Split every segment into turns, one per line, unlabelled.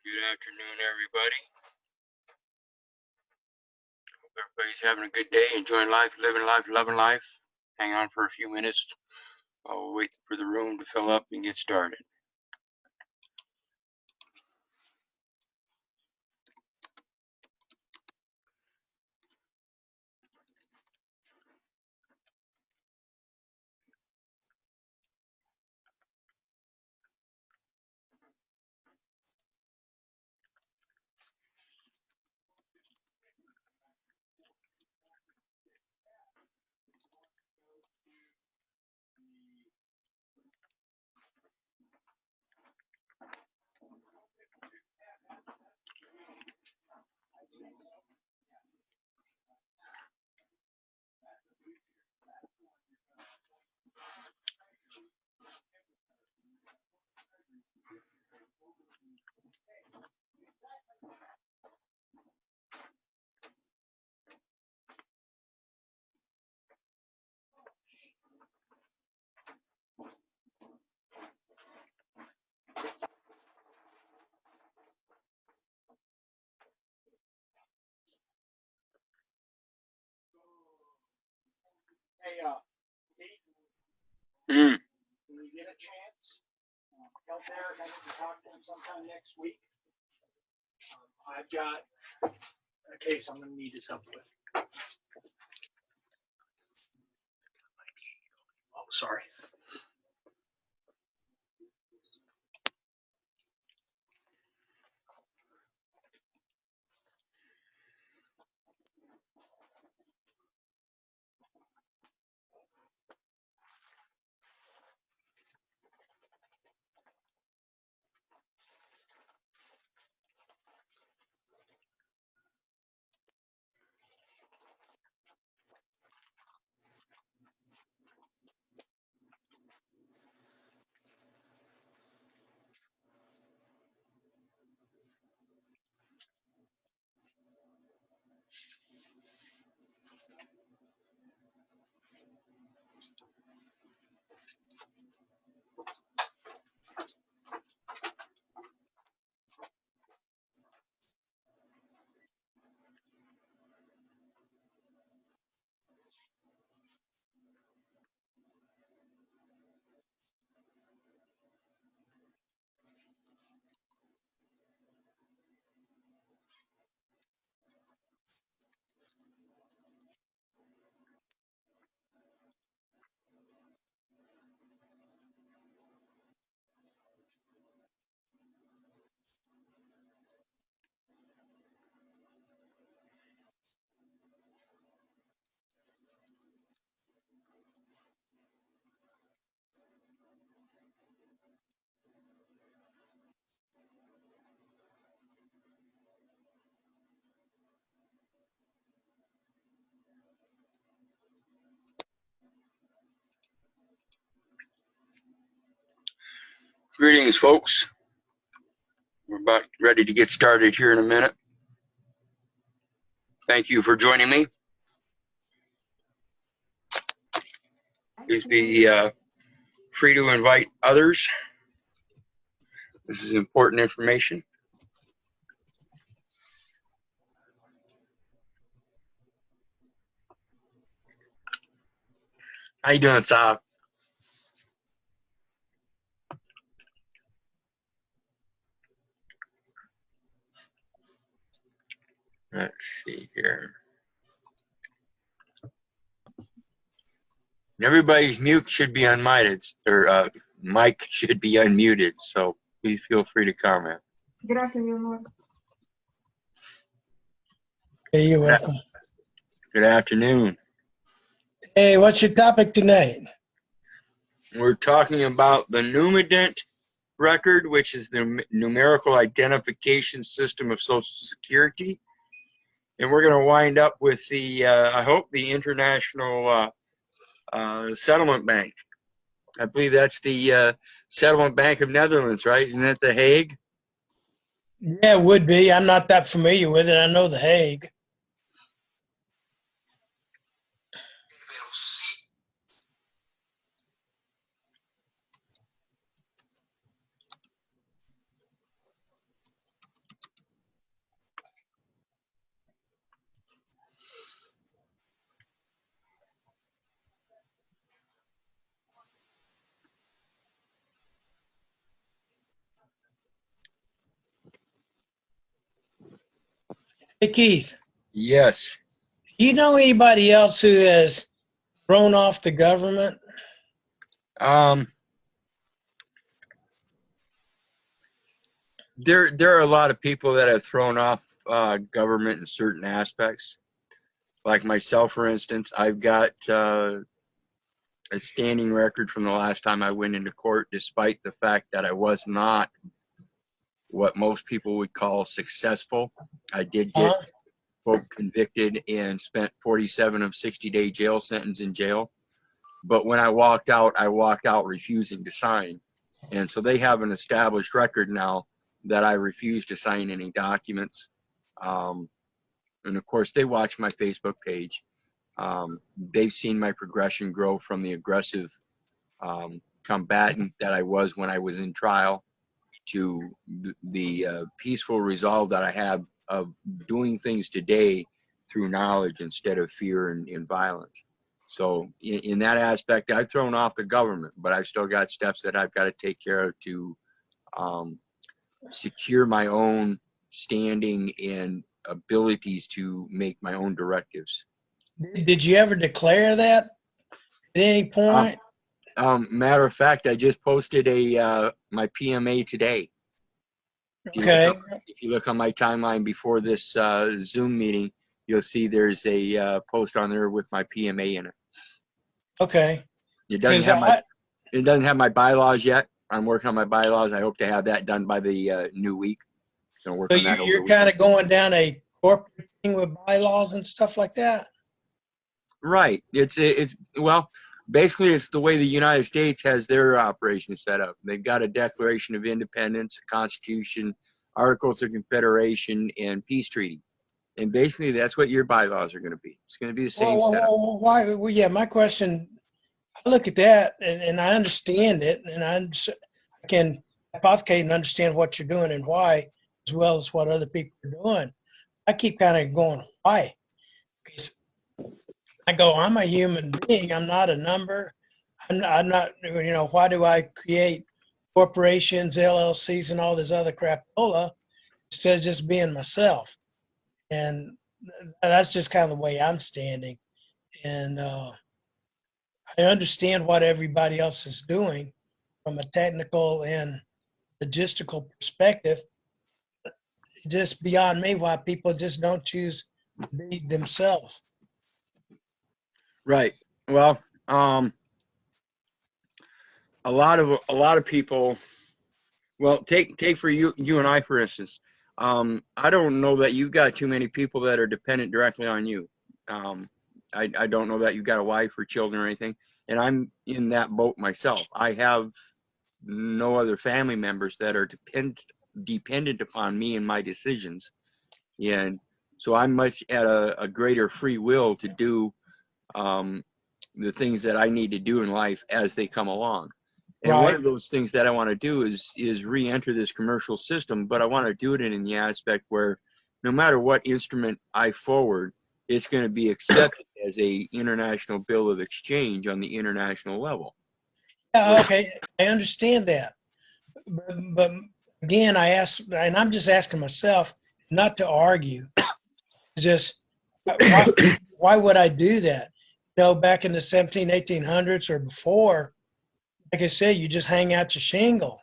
Good afternoon, everybody. Hope everybody's having a good day, enjoying life, living life, loving life. Hang on for a few minutes while we wait for the room to fill up and get started.
Hey, Pete,
Mm.
when you get a chance, out there, I need to talk to him sometime next week. I've got a case I'm going to need his help with. Oh, sorry.
Greetings, folks. We're about ready to get started here in a minute. Thank you for joining me. Please be free to invite others. This is important information. How you doing, Saab? Let's see here. Everybody's mute should be unmuted, or mic should be unmuted, so please feel free to comment.
Gracias, mi amor.
Hey, you're welcome.
Good afternoon.
Hey, what's your topic tonight?
We're talking about the Numident record, which is the numerical identification system of Social Security. And we're going to wind up with the, I hope, the International Settlement Bank. I believe that's the Settlement Bank of Netherlands, right? Isn't that The Hague?
Yeah, it would be. I'm not that familiar with it. I know The Hague. Hey, Keith,
Yes.
do you know anybody else who has thrown off the government?
Um, there are a lot of people that have thrown off government in certain aspects. Like myself, for instance, I've got a standing record from the last time I went into court, despite the fact that I was not what most people would call successful. I did get
Huh?
quote convicted and spent 47 of 60-day jail sentence in jail. But when I walked out refusing to sign. And so they have an established record now that I refuse to sign any documents. And of course, they watch my Facebook page. They've seen my progression grow from the aggressive combatant that I was when I was in trial to the peaceful resolve that I have of doing things today through knowledge instead of fear and violence. So in that aspect, I've thrown off the government, but I've still got steps that I've got to take care of to secure my own standing and abilities to make my own directives.
Did you ever declare that at any
Um,
point?
Matter of fact, I just posted my PMA today.
Okay.
If you look on my timeline before this Zoom meeting, you'll see there's a post on there with my PMA in it.
Okay.
It doesn't have my bylaws yet. I'm working on my bylaws. I hope to have that done by the new week. Gonna work
So
on that over
you're
the
kind
weekend.
of going down a corporate thing with bylaws and stuff like that?
Right. It's well, basically it's the way the United States has their operation set up. They've got a Declaration of Independence, a Constitution, Articles of Confederation, and peace treaty. And basically that's what your bylaws are going to be. It's going to be the same setup.
Why? Well, yeah, my question, I look at that and I understand it, and I can hypothecate and understand what you're doing and why, as well as what other people are doing. I keep kind of going, why? Because I go, I'm a human being. I'm not a number. I'm not, why do I create corporations, LLCs, and all this other crapola instead of just being myself? And that's just kind of the way I'm standing. And I understand what everybody else is doing from a technical and logistical perspective. Just beyond me why people just don't choose to be themselves.
Right. Well, a lot of people. Well, take for you and I, for instance. I don't know that you've got too many people that are dependent directly on you. I don't know that you've got a wife or children or anything, and I'm in that boat myself. I have no other family members that are dependent upon me and my decisions, and so I'm much at a greater free will to do the things that I need to do in life as they come along. And one
Right.
of those things that I want to do is re-enter this commercial system, but I want to do it in the aspect where no matter what instrument I forward, it's going to be accepted as a international bill of exchange on the international level.
Yeah, okay. I understand that. But again, I ask, and I'm just asking myself not to argue, just why would I do that? Back in the 1800s or before, like I said, you just hang out your shingle,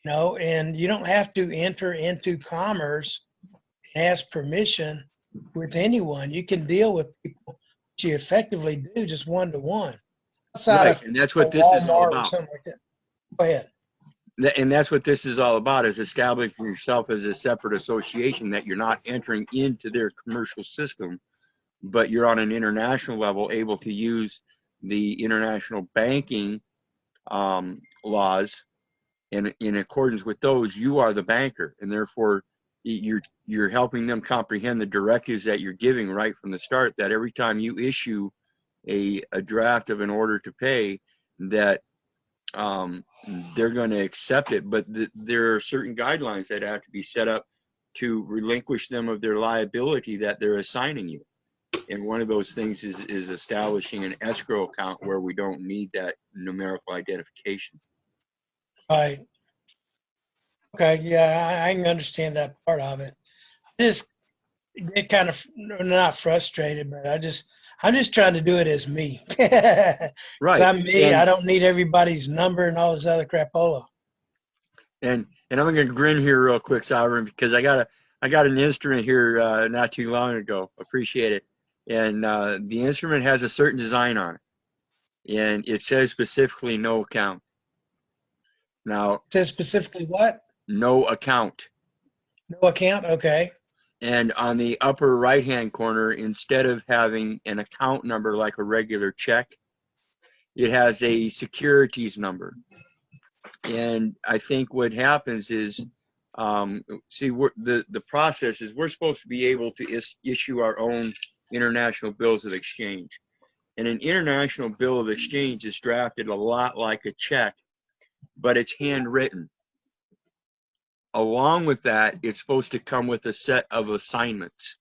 and you don't have to enter into commerce and ask permission with anyone. You can deal with people, which you effectively do just one-to-one. Outside
Right,
of
and that's
a
what this is all
Walmart or
about.
something like that. Go ahead.
And that's what this is all about, is establishing yourself as a separate association, that you're not entering into their commercial system, but you're on an international level able to use the international banking laws, and in accordance with those, you are the banker, and therefore you're helping them comprehend the directives that you're giving right from the start, that every time you issue a draft of an order to pay, that they're going to accept it, but there are certain guidelines that have to be set up to relinquish them of their liability that they're assigning you. And one of those things is establishing an escrow account where we don't need that numerical identification.
Right. Okay. Yeah, I can understand that part of it. I just get kind of not frustrated, but I'm just trying to do it as me.
Right.
I'm me.
And,
I don't need everybody's number and all this other crapola.
and I'm going to grin here real quick, Sovereign, because I got an instrument here not too long ago. Appreciate it. And the instrument has a certain design on it, and it says specifically no account. Now,
It says specifically what?
no account.
No account? Okay.
And on the upper right-hand corner, instead of having an account number like a regular check, it has a securities number. And I think what happens is, see, the process is we're supposed to be able to issue our own international bills of exchange. And an international bill of exchange is drafted a lot like a check, but it's handwritten. Along with that, it's supposed to come with a set of assignments.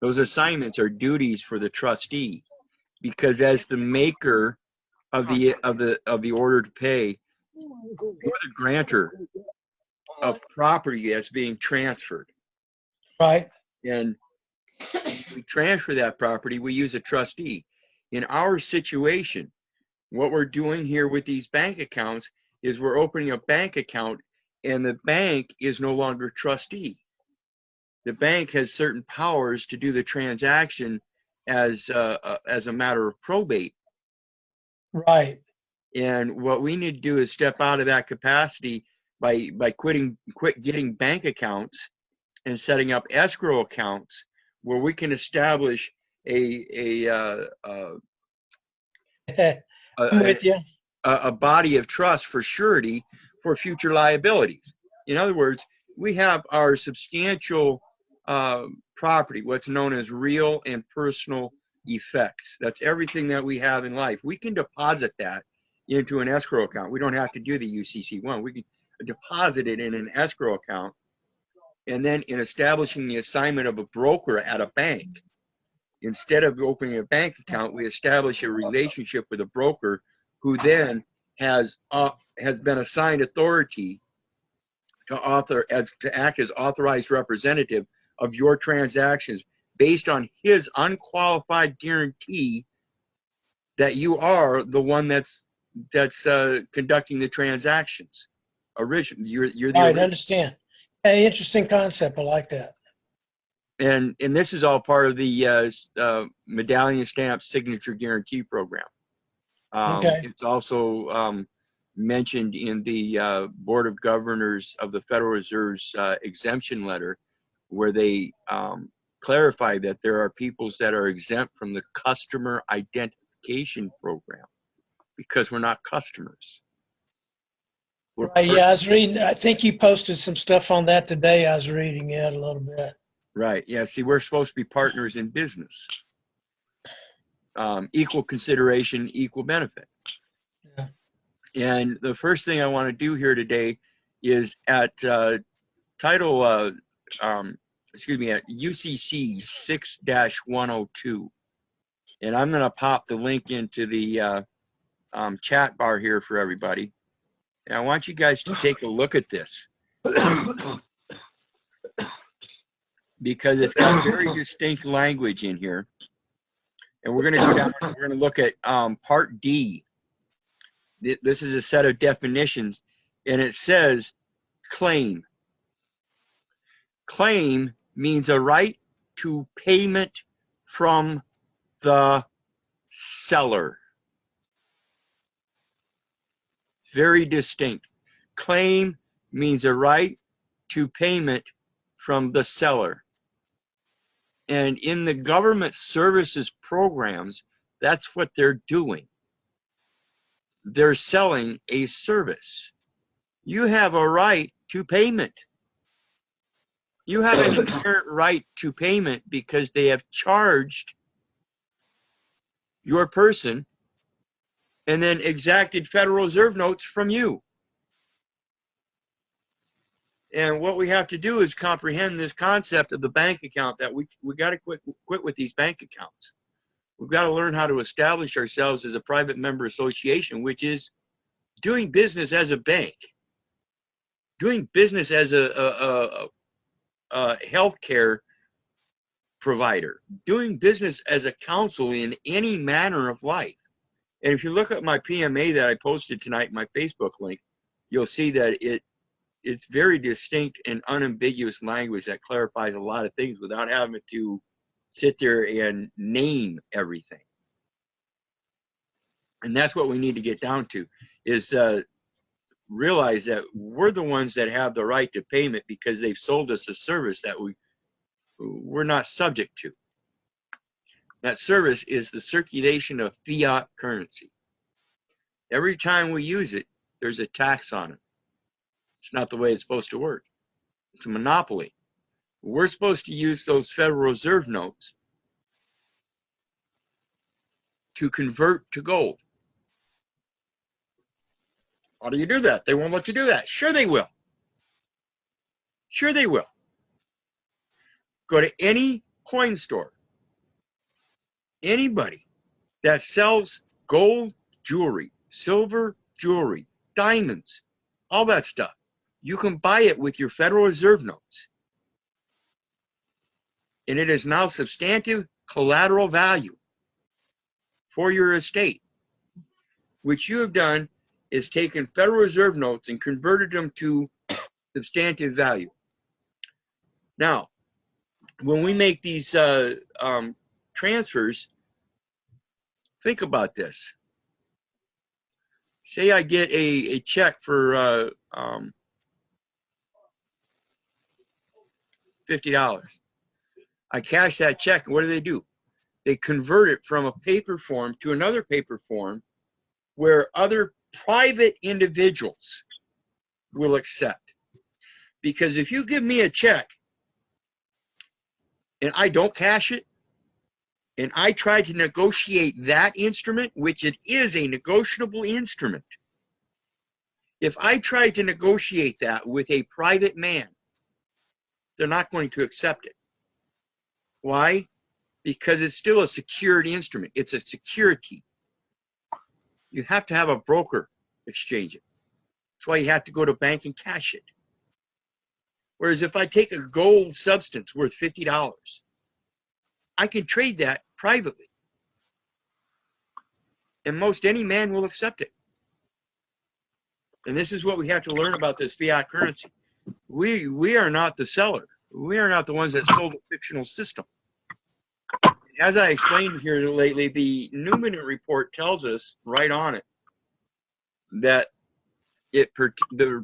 Those assignments are duties for the trustee, because as the maker of the order to pay, you're the grantor of property that's being transferred.
Right.
And we transfer that property, we use a trustee. In our situation, what we're doing here with these bank accounts is we're opening a bank account, and the bank is no longer trustee. The bank has certain powers to do the transaction as a matter of probate.
Right.
And what we need to do is step out of that capacity by quit getting bank accounts and setting up escrow accounts where we can establish
I'm with you.
a body of trust for surety for future liabilities. In other words, we have our substantial property, what's known as real and personal effects. That's everything that we have in life. We can deposit that into an escrow account. We don't have to do the UCC1. We can deposit it in an escrow account. And then in establishing the assignment of a broker at a bank, instead of opening a bank account, we establish a relationship with a broker who then has been assigned authority to act as authorized representative of your transactions based on his unqualified guarantee that you are the one that's conducting the transactions. You're the
Right.
original.
Understand. Hey, interesting concept. I like that.
And this is all part of the medallion stamp signature guarantee program.
Okay.
It's also mentioned in the Board of Governors of the Federal Reserve's exemption letter, where they clarify that there are peoples that are exempt from the customer identification program because we're not customers.
Right. Yeah, I was reading. I think you posted some stuff on that today. I was reading it a little bit.
Right. Yeah. See, we're supposed to be partners in business. Equal consideration, equal benefit.
Yeah.
And the first thing I want to do here today is at title, at UCC 6-102. And I'm going to pop the link into the chat bar here for everybody. And I want you guys to take a look at this, because it's got very distinct language in here. And we're going to go down, we're going to look at Part D. This is a set of definitions, and it says claim. Claim means a right to payment from the seller. Very distinct. Claim means a right to payment from the seller. And in the government services programs, that's what they're doing. They're selling a service. You have a right to payment. You have an inherent right to payment because they have charged your person and then exacted Federal Reserve notes from you. And what we have to do is comprehend this concept of the bank account, that we got to quit with these bank accounts. We've got to learn how to establish ourselves as a private member association, which is doing business as a bank, doing business as a healthcare provider, doing business as a council in any manner of life. And if you look at my PMA that I posted tonight, my Facebook link, you'll see that it's very distinct and unambiguous language that clarifies a lot of things without having to sit there and name everything. And that's what we need to get down to, is realize that we're the ones that have the right to payment because they've sold us a service that we're not subject to. That service is the circulation of fiat currency. Every time we use it, there's a tax on it. It's not the way it's supposed to work. It's a monopoly. We're supposed to use those Federal Reserve notes to convert to gold. How do you do that? They won't let you do that. Sure they will. Sure they will. Go to any coin store. Anybody that sells gold jewelry, silver jewelry, diamonds, all that stuff, you can buy it with your Federal Reserve notes. And it is now substantive collateral value for your estate. Which you have done is taken Federal Reserve notes and converted them to substantive value. Now, when we make these transfers, think about this. Say I get a check for $50. I cash that check, and what do? They convert it from a paper form to another paper form where other private individuals will accept. Because if you give me a check and I don't cash it, and I try to negotiate that instrument, which it is a negotiable instrument, if I try to negotiate that with a private man, they're not going to accept it. Why? Because it's still a secured instrument. It's a security. You have to have a broker exchange it. That's why you have to go to a bank and cash it. Whereas if I take a gold substance worth $50, I can trade that privately. And most any man will accept it. And this is what we have to learn about this fiat currency. We are not the seller. We are not the ones that sold the fictional system. As I explained here lately, the Numident report tells us right on it that the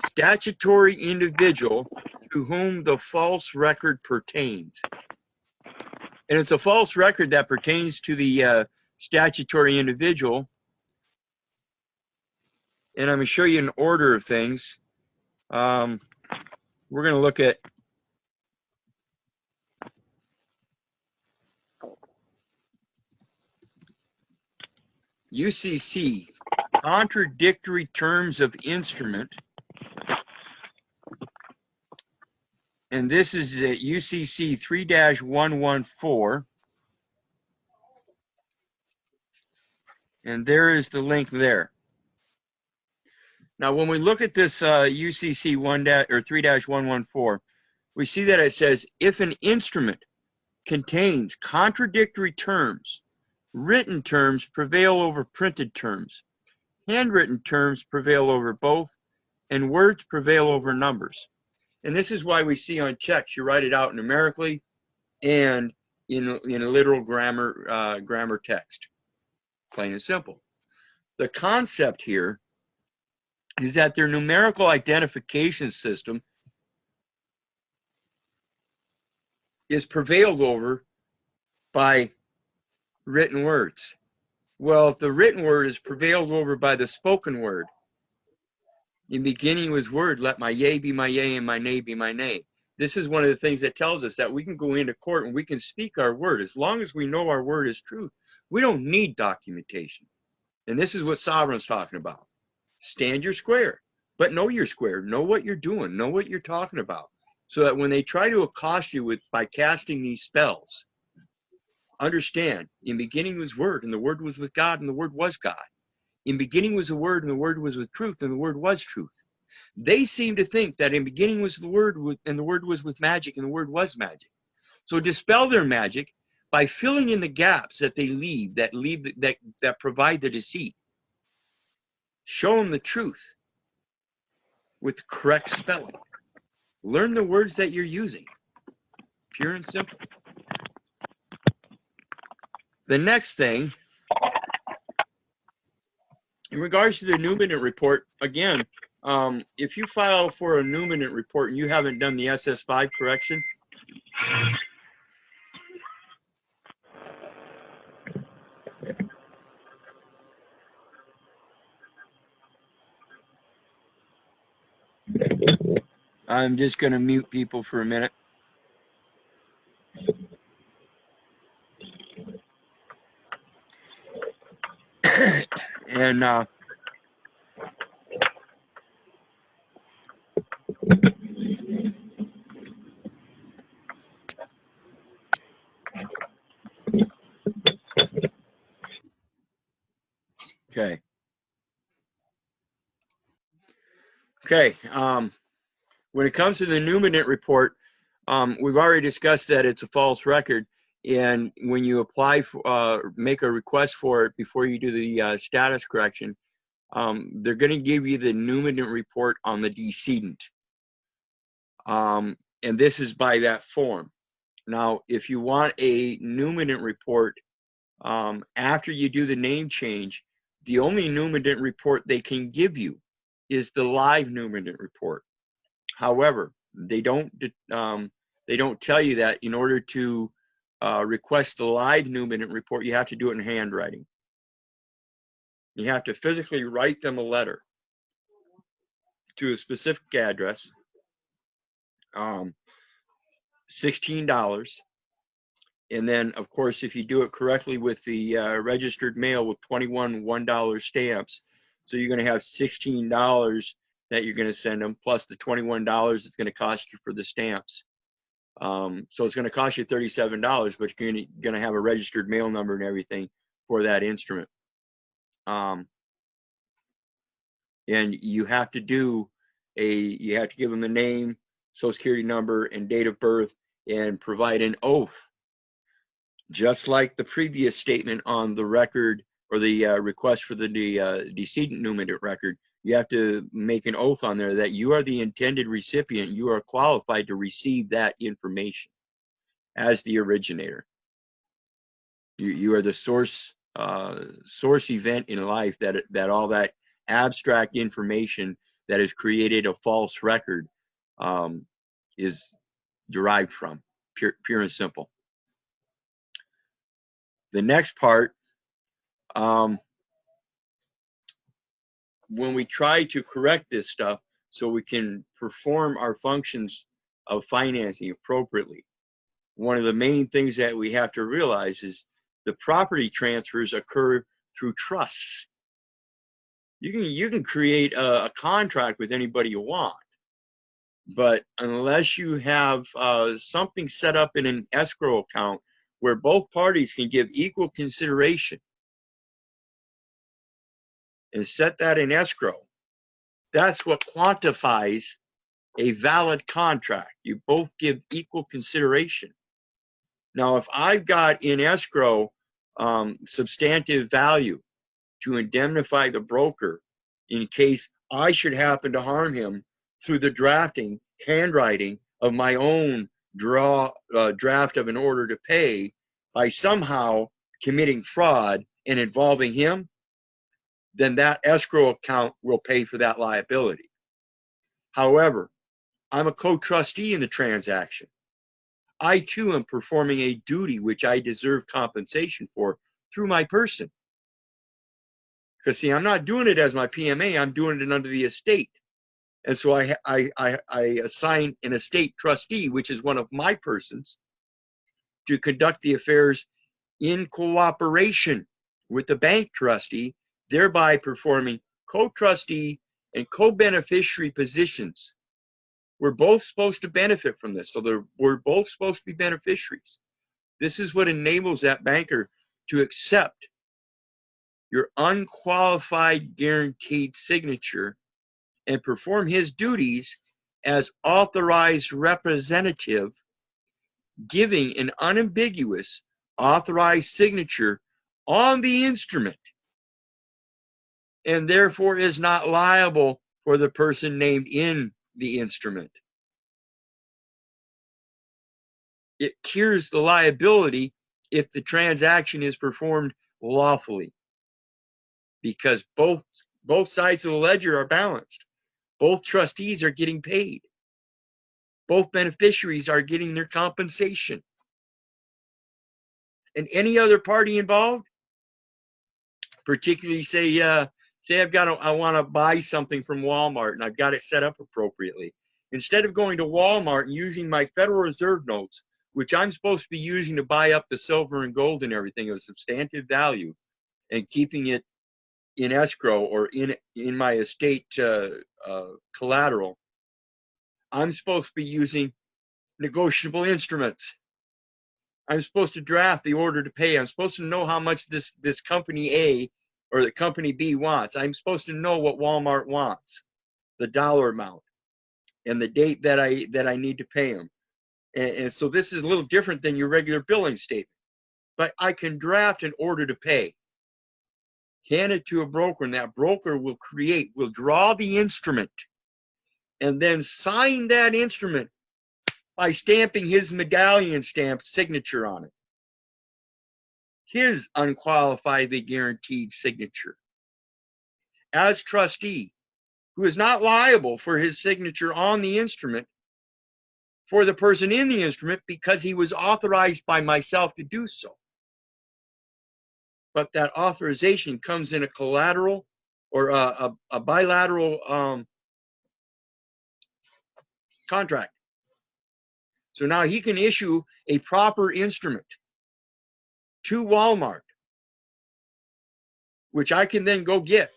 statutory individual to whom the false record pertains. And it's a false record that pertains to the statutory individual. And I'm going to show you an order of things. We're going to look at UCC, contradictory terms of instrument. And this is at UCC 3-114. And there is the link there. Now, when we look at this UCC 3-114, we see that it says, if an instrument contains contradictory terms, written terms prevail over printed terms, handwritten terms prevail over both, and words prevail over numbers. And this is why we see on checks, you write it out numerically and in a literal grammar text. Plain and simple. The concept here is that their numerical identification system is prevailed over by written words. Well, if the written word is prevailed over by the spoken word, in beginning was word, let my yea be my yea and my nay be my nay. This is one of the things that tells us that we can go into court and we can speak our word. As long as we know our word is truth, we don't need documentation. And this is what Sovereign's talking about. Stand your square, but know your square. Know what you're doing. Know what you're talking about. So that when they try to accost you by casting these spells, understand, in beginning was word, and the word was with God, and the word was God. In beginning was the word, and the word was with truth, and the word was truth. They seem to think that in beginning was the Word, and the Word was with magic, and the Word was magic. So dispel their magic by filling in the gaps that they leave, that provide the deceit. Show them the truth with the correct spelling. Learn the words that you're using. Pure and simple. The next thing, in regards to the Numident report, again, if you file for a Numident report and you haven't done the SS5 correction, I'm just going to mute people for a minute. And okay. Okay. When it comes to the Numident report, we've already discussed that it's a false record. And when you apply for, make a request for it before you do the status correction, they're going to give you the Numident report on the decedent. And this is by that form. Now, if you want a Numident report after you do the name change, the only Numident report they can give you is the live Numident report. However, they don't tell you that in order to request the live Numident report, you have to do it in handwriting. You have to physically write them a letter to a specific address, $16. And then, of course, if you do it correctly with the registered mail with 21 $1 stamps, so you're going to have $16 that you're going to send them, plus the $21 it's going to cost you for the stamps. So it's going to cost you $37, but you're going to have a registered mail number and everything for that instrument. And you have to give them a name, Social Security number, and date of birth, and provide an oath. Just like the previous statement on the record or the request for the decedent Numident record, you have to make an oath on there that you are the intended recipient. You are qualified to receive that information as the originator. You are the source event in life that all that abstract information that has created a false record is derived from, pure and simple. The next part, when we try to correct this stuff so we can perform our functions of financing appropriately, one of the main things that we have to realize is the property transfers occur through trusts. You can create a contract with anybody you want, but unless you have something set up in an escrow account where both parties can give equal consideration and set that in escrow, that's what quantifies a valid contract. You both give equal consideration. Now, if I've got in escrow substantive value to indemnify the broker in case I should happen to harm him through the handwriting of my own draft of an order to pay by somehow committing fraud and involving him, then that escrow account will pay for that liability. However, I'm a co-trustee in the transaction. I too am performing a duty which I deserve compensation for through my person. Because see, I'm not doing it as my PMA, I'm doing it under the estate. And so I assign an estate trustee, which is one of my persons, to conduct the affairs in cooperation with the bank trustee, thereby performing co-trustee and co-beneficiary positions. We're both supposed to benefit from this, so we're both supposed to be beneficiaries. This is what enables that banker to accept your unqualified guaranteed signature and perform his duties as authorized representative, giving an unambiguous authorized signature on the instrument, and therefore is not liable for the person named in the instrument. It cures the liability if the transaction is performed lawfully, because both sides of the ledger are balanced. Both trustees are getting paid. Both beneficiaries are getting their compensation. And any other party involved, particularly say I want to buy something from Walmart and I've got it set up appropriately. Instead of going to Walmart and using my Federal Reserve notes, which I'm supposed to be using to buy up the silver and gold and everything of substantive value, and keeping it in escrow or in my estate collateral, I'm supposed to be using negotiable instruments. I'm supposed to draft the order to pay. I'm supposed to know how much this company A or the company B wants. I'm supposed to know what Walmart wants, the dollar amount, and the date that I need to pay them. And so this is a little different than your regular billing statement. But I can draft an order to pay, hand it to a broker, and that broker will draw the instrument, and then sign that instrument by stamping his medallion stamp signature on it. His unqualifiedly guaranteed signature. As trustee, who is not liable for his signature on the instrument for the person in the instrument because he was authorized by myself to do so. But that authorization comes in a collateral or a bilateral contract. So now he can issue a proper instrument to Walmart, which I can then go get.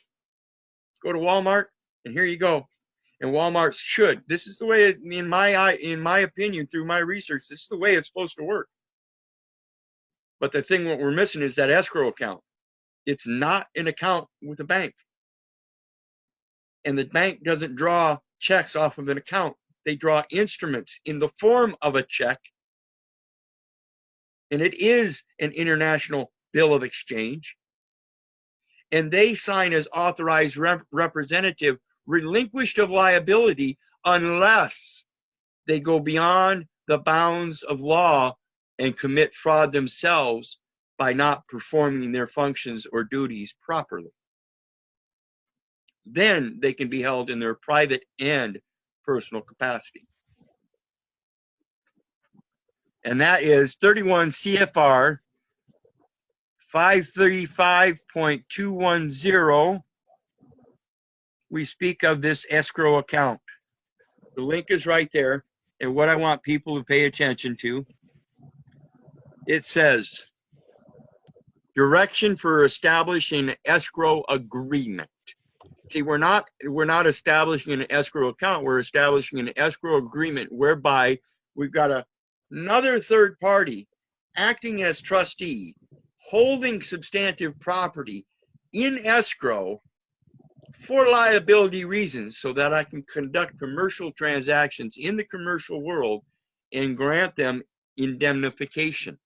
Go to Walmart, and here you go. And Walmart should. This is the way, in my opinion, through my research, this is the way it's supposed to work. But the thing what we're missing is that escrow account. It's not an account with a bank. And the bank doesn't draw checks off of an account. They draw instruments in the form of a check. And it is an international bill of exchange. And they sign as authorized representative, relinquished of liability, unless they go beyond the bounds of law and commit fraud themselves by not performing their functions or duties properly. Then they can be held in their private and personal capacity. And that is 31 CFR 535.210. We speak of this escrow account. The link is right there. And what I want people to pay attention to, it says, direction for establishing an escrow agreement. See, we're not establishing an escrow account. We're establishing an escrow agreement whereby we've got another third party acting as trustee, holding substantive property in escrow for liability reasons, so that I can conduct commercial transactions in the commercial world and grant them indemnification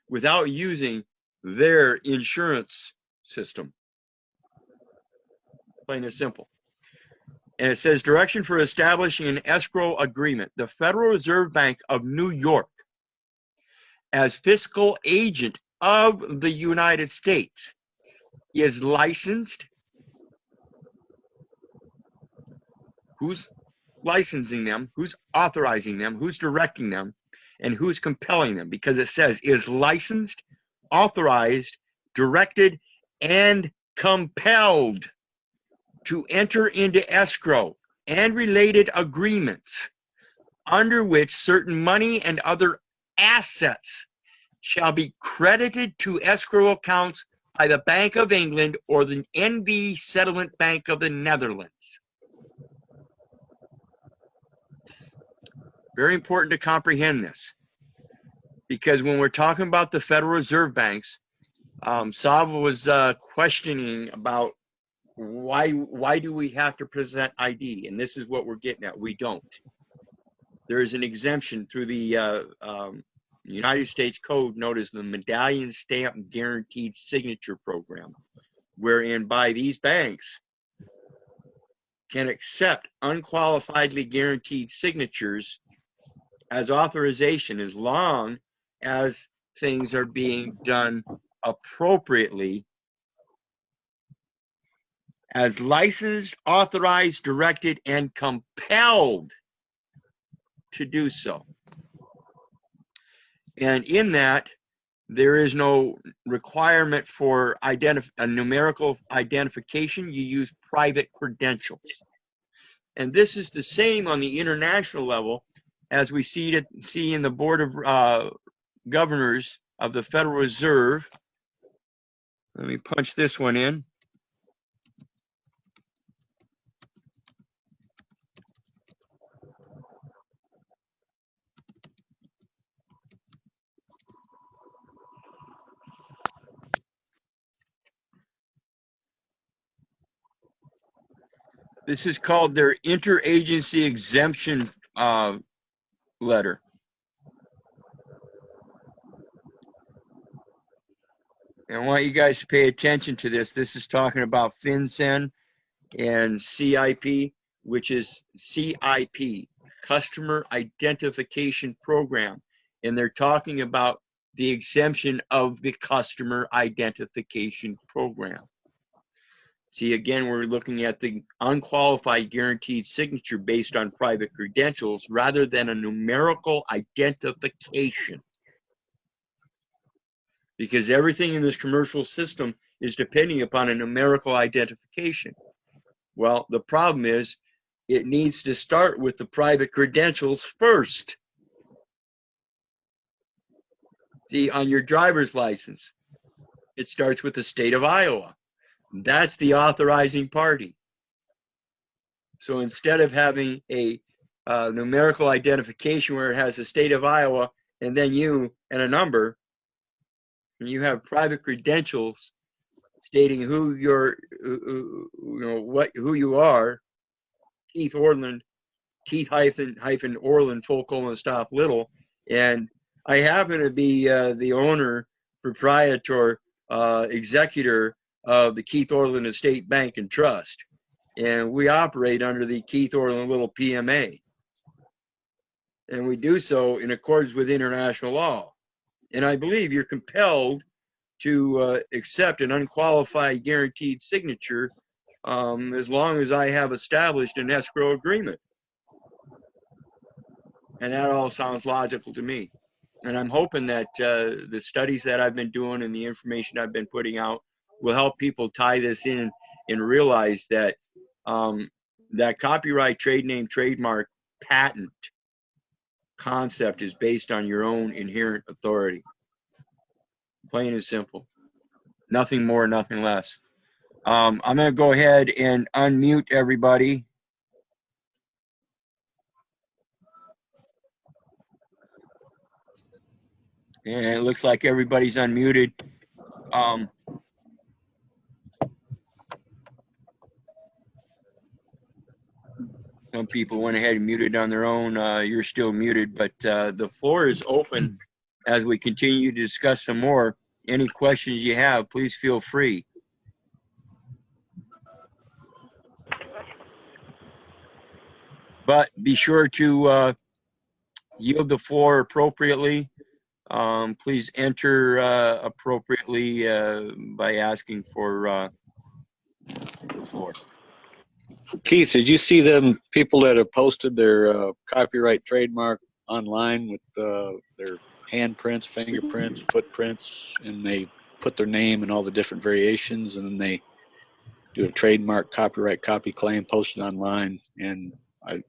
without using their insurance system. Plain and simple. And it says direction for establishing an escrow agreement. The Federal Reserve Bank of New York, as fiscal agent of the United States, is licensed. Who's licensing them? Who's authorizing them? Who's directing them? And who's compelling them? Because it says is licensed, authorized, directed, and compelled to enter into escrow and related agreements under which certain money and other assets shall be credited to escrow accounts by the Bank of England or the NV Settlement Bank of the Netherlands. Very important to comprehend this, because when we're talking about the Federal Reserve Banks, Sava was questioning about why do we have to present ID? And this is what we're getting at. We don't. There is an exemption through the United States Code known as the Medallion Stamp Guaranteed Signature Program, wherein by these banks can accept unqualifiedly guaranteed signatures as authorization as long as things are being done appropriately as licensed, authorized, directed, and compelled to do so. And in that, there is no requirement for a numerical identification. You use private credentials. And this is the same on the international level as we see in the Board of Governors of the Federal Reserve. Let me punch this one in. This is called their interagency exemption letter. And I want you guys to pay attention to this. This is talking about FinCEN and CIP, which is CIP, Customer Identification Program. And they're talking about the exemption of the Customer Identification Program. See, again, we're looking at the unqualified guaranteed signature based on private credentials rather than a numerical identification. Because everything in this commercial system is depending upon a numerical identification. Well, the problem is it needs to start with the private credentials first. See, on your driver's license, it starts with the state of Iowa. That's the authorizing party. So instead of having a numerical identification where it has the state of Iowa and then you and a number, and you have private credentials stating who you are, Keith Orland, Keith hyphen Orland, full colon stop little, and I happen to be the owner, proprietor, executor of the Keith Orland Estate Bank and Trust, and we operate under the Keith Orland Little PMA, and we do so in accordance with international law. And I believe you're compelled to accept an unqualified guaranteed signature as long as I have established an escrow agreement. And that all sounds logical to me. And I'm hoping that the studies that I've been doing and the information I've been putting out will help people tie this in and realize that that copyright, trade name, trademark, patent concept is based on your own inherent authority. Plain and simple. Nothing more, nothing less. I'm going to go ahead and unmute everybody. And it looks like everybody's unmuted. Some people went ahead and muted on their own. You're still muted, but the floor is open as we continue to discuss some more. Any questions you have, please feel free. But be sure to yield the floor appropriately. Please enter appropriately by asking for the floor.
Keith, did you see them people that have posted their copyright trademark online with their handprints, fingerprints, footprints, and they put their name and all the different variations, and then they do a trademark copyright copy claim posted online? And I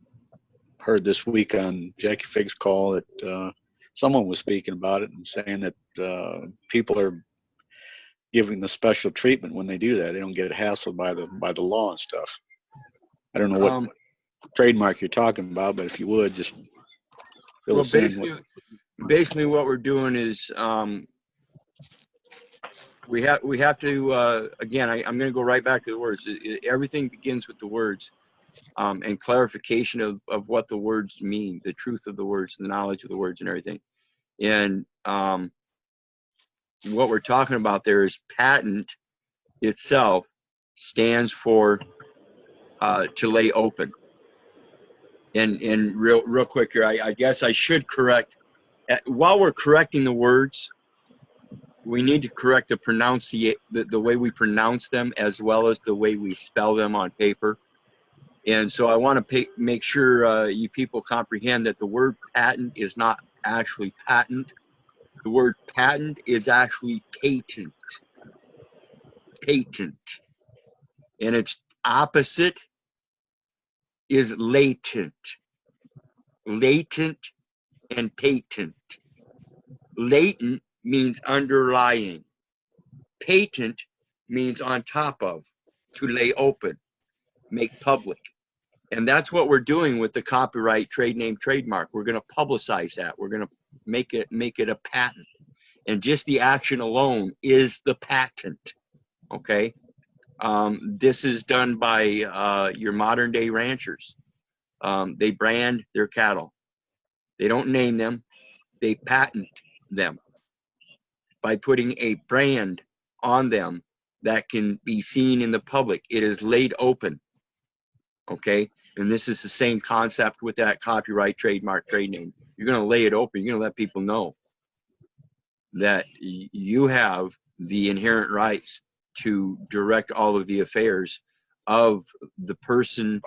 heard this week on Jackie Figg's call that someone was speaking about it and saying that people are giving the special treatment when they do that. They don't get hassled by the law and stuff. I don't know what trademark you're talking about, but if you would just fill us in.
Basically what we're doing is we have to, again, I'm going to go right back to the words. Everything begins with the words, and clarification of what the words mean, the truth of the words, the knowledge of the words and everything. And what we're talking about there is patent itself stands for to lay open. And real quick here, I guess I should correct, while we're correcting the words, we need to correct the way we pronounce them as well as the way we spell them on paper. And so I want to make sure you people comprehend that the word patent is not actually patent. The word patent is actually patent. Patent. And its opposite is latent. Latent and patent. Latent means underlying. Patent means on top of, to lay open, make public. And that's what we're doing with the copyright, trade name, trademark. We're going to publicize that. We're going to make it a patent. And just the action alone is the patent. Okay? This is done by your modern day ranchers. They brand their cattle. They don't name them. They patent them by putting a brand on them that can be seen in the public. It is laid open. Okay? And this is the same concept with that copyright, trademark, trade name. You're going to lay it open. You're going to let people know that you have the inherent rights to direct all of the affairs of the person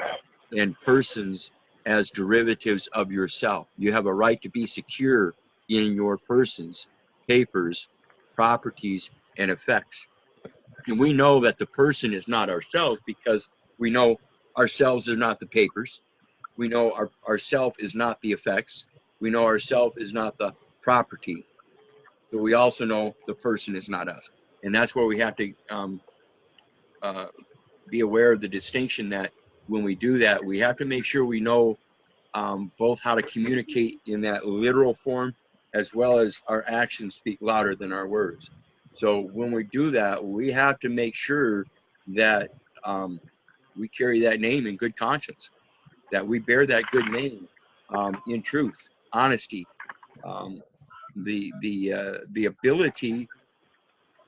and persons as derivatives of yourself. You have a right to be secure in your persons, papers, properties, and effects. And we know that the person is not ourselves because we know ourselves are not the papers. We know ourself is not the effects. We know ourself is not the property. But we also know the person is not us. And that's where we have to be aware of the distinction that when we do that, we have to make sure we know both how to communicate in that literal form as well as our actions speak louder than our words. So when we do that, we have to make sure that we carry that name in good conscience, that we bear that good name in truth, honesty, the ability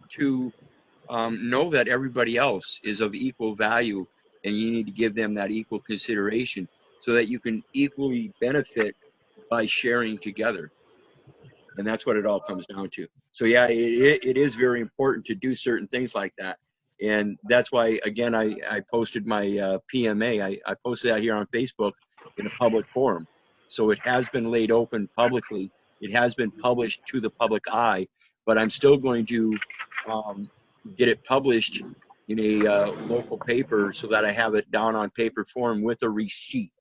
to know that everybody else is of equal value and you need to give them that equal consideration so that you can equally benefit by sharing together. And that's what it all comes down to. So yeah, it is very important to do certain things like that. And that's why, again, I posted my PMA. I posted that here on Facebook in a public forum. So it has been laid open publicly. It has been published to the public eye, but I'm still going to get it published in a local paper so that I have it down on paper form with a receipt.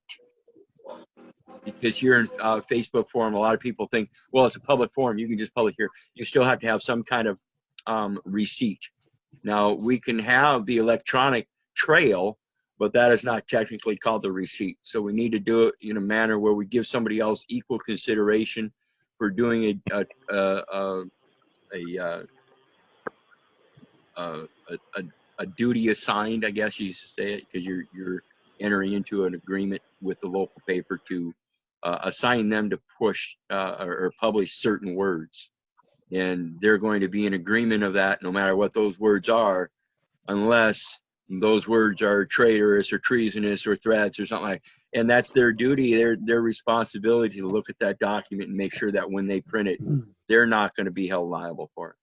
Because here in Facebook forum, a lot of people think, well, it's a public forum, you can just publish here. You still have to have some kind of receipt. Now, we can have the electronic trail, but that is not technically called the receipt. So we need to do it in a manner where we give somebody else equal consideration for doing a duty assigned, I guess you say it, because you're entering into an agreement with the local paper to assign them to push or publish certain words. And they're going to be in agreement of that no matter what those words are, unless those words are traitorous or treasonous or threats or something like that. And that's their duty, their responsibility to look at that document and make sure that when they print it, they're not going to be held liable for it.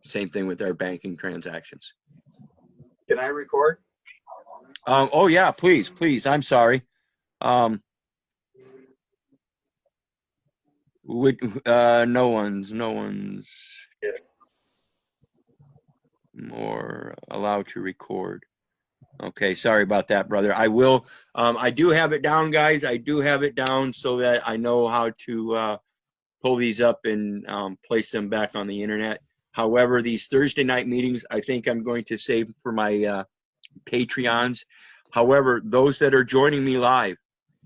Same thing with our banking transactions.
Can I record?
Oh yeah, please. I'm sorry. No one's more allowed to record. Okay, sorry about that, brother. I will. I do have it down, guys. I do have it down so that I know how to pull these up and place them back on the internet. However, these Thursday night meetings, I think I'm going to save for my Patreons. However, those that are joining me live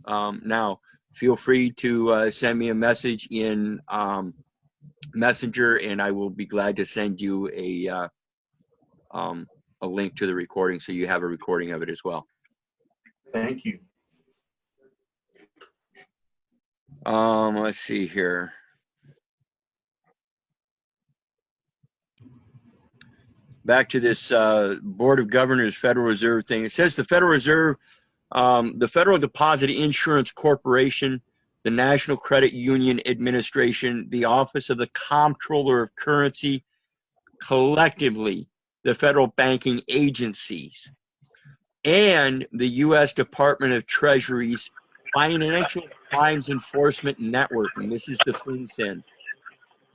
now, feel free to send me a message in Messenger, and I will be glad to send you a link to the recording so you have a recording of it as well.
Thank you.
Let's see here. Back to this Board of Governors Federal Reserve thing. It says the Federal Reserve, the Federal Deposit Insurance Corporation, the National Credit Union Administration, the Office of the Comptroller of Currency, collectively the federal banking agencies, and the U.S. Department of Treasury's Financial Crimes Enforcement Network, and this is the FinCEN,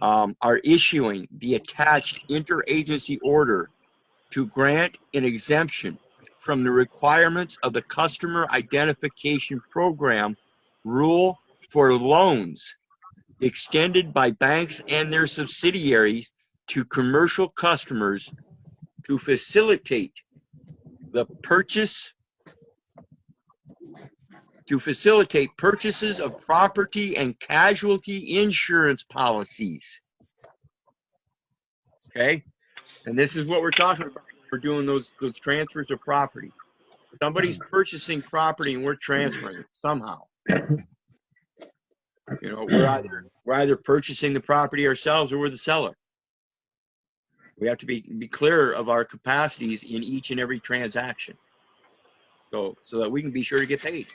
are issuing the attached interagency order to grant an exemption from the requirements of the Customer Identification Program rule for loans extended by banks and their subsidiaries to commercial customers to facilitate the purchases of property and casualty insurance policies. Okay, and this is what we're talking about. We're doing those transfers of property. Somebody's purchasing property and we're transferring it somehow. You know, we're either purchasing the property ourselves or we're the seller. We have to be clear of our capacities in each and every transaction, so that we can be sure to get paid.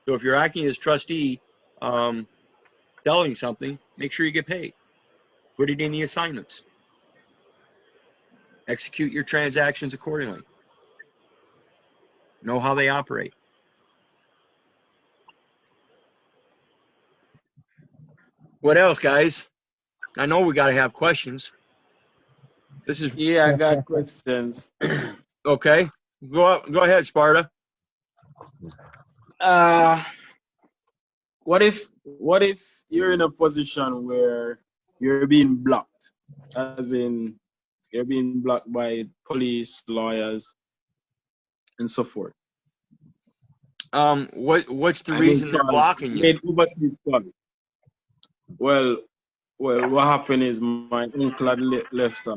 So if you're acting as trustee, selling something, make sure you get paid. Put it in the assignments. Execute your transactions accordingly. Know how they operate. What else, guys? I know we got to have questions. This is
Yeah, I got questions.
okay. Go ahead, Sparta.
What if you're in a position where you're being blocked, as in you're being blocked by police, lawyers, and so forth?
What's the reason they're blocking you?
Well, what happened is my uncle had left a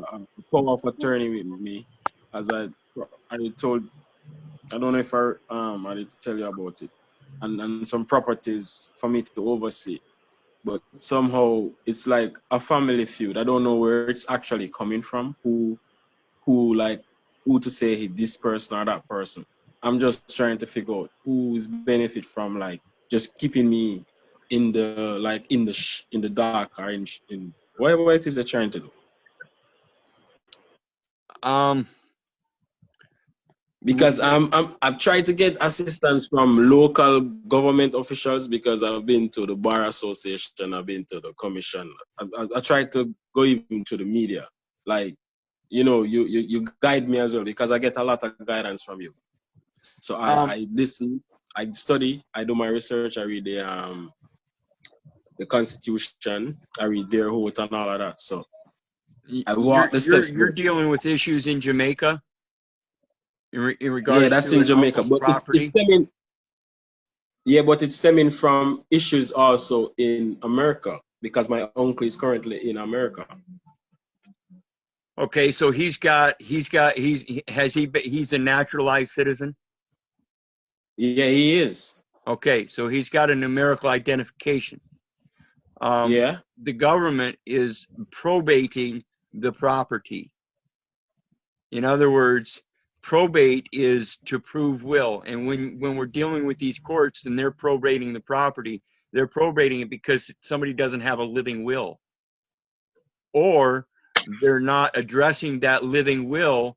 power of attorney with me, as I told. I don't know if I did tell you about it, and some properties for me to oversee. But somehow it's like a family feud. I don't know where it's actually coming from. Who to say this person or that person. I'm just trying to figure out who's benefit from like just keeping me in the dark or in whatever it is they're trying to do. Because I've tried to get assistance from local government officials, because I've been to the bar association, I've been to the commission. I tried to go even to the media. Like, you guide me as well, because I get a lot of guidance from you. So I listen, I study, I do my research, I read the Constitution, I read their oath and all of that. So I walk the steps.
You're dealing with issues in Jamaica. In regards
yeah, that's
to
in Jamaica, but it's stemming. Yeah, but it's stemming from issues also in America, because my uncle is currently in America.
Okay, so he's a naturalized citizen?
Yeah, he is.
Okay, so he's got a numerical identification.
Yeah.
The government is probating the property. In other words, probate is to prove will. And when we're dealing with these courts and they're probating the property, they're probating it because somebody doesn't have a living will, or they're not addressing that living will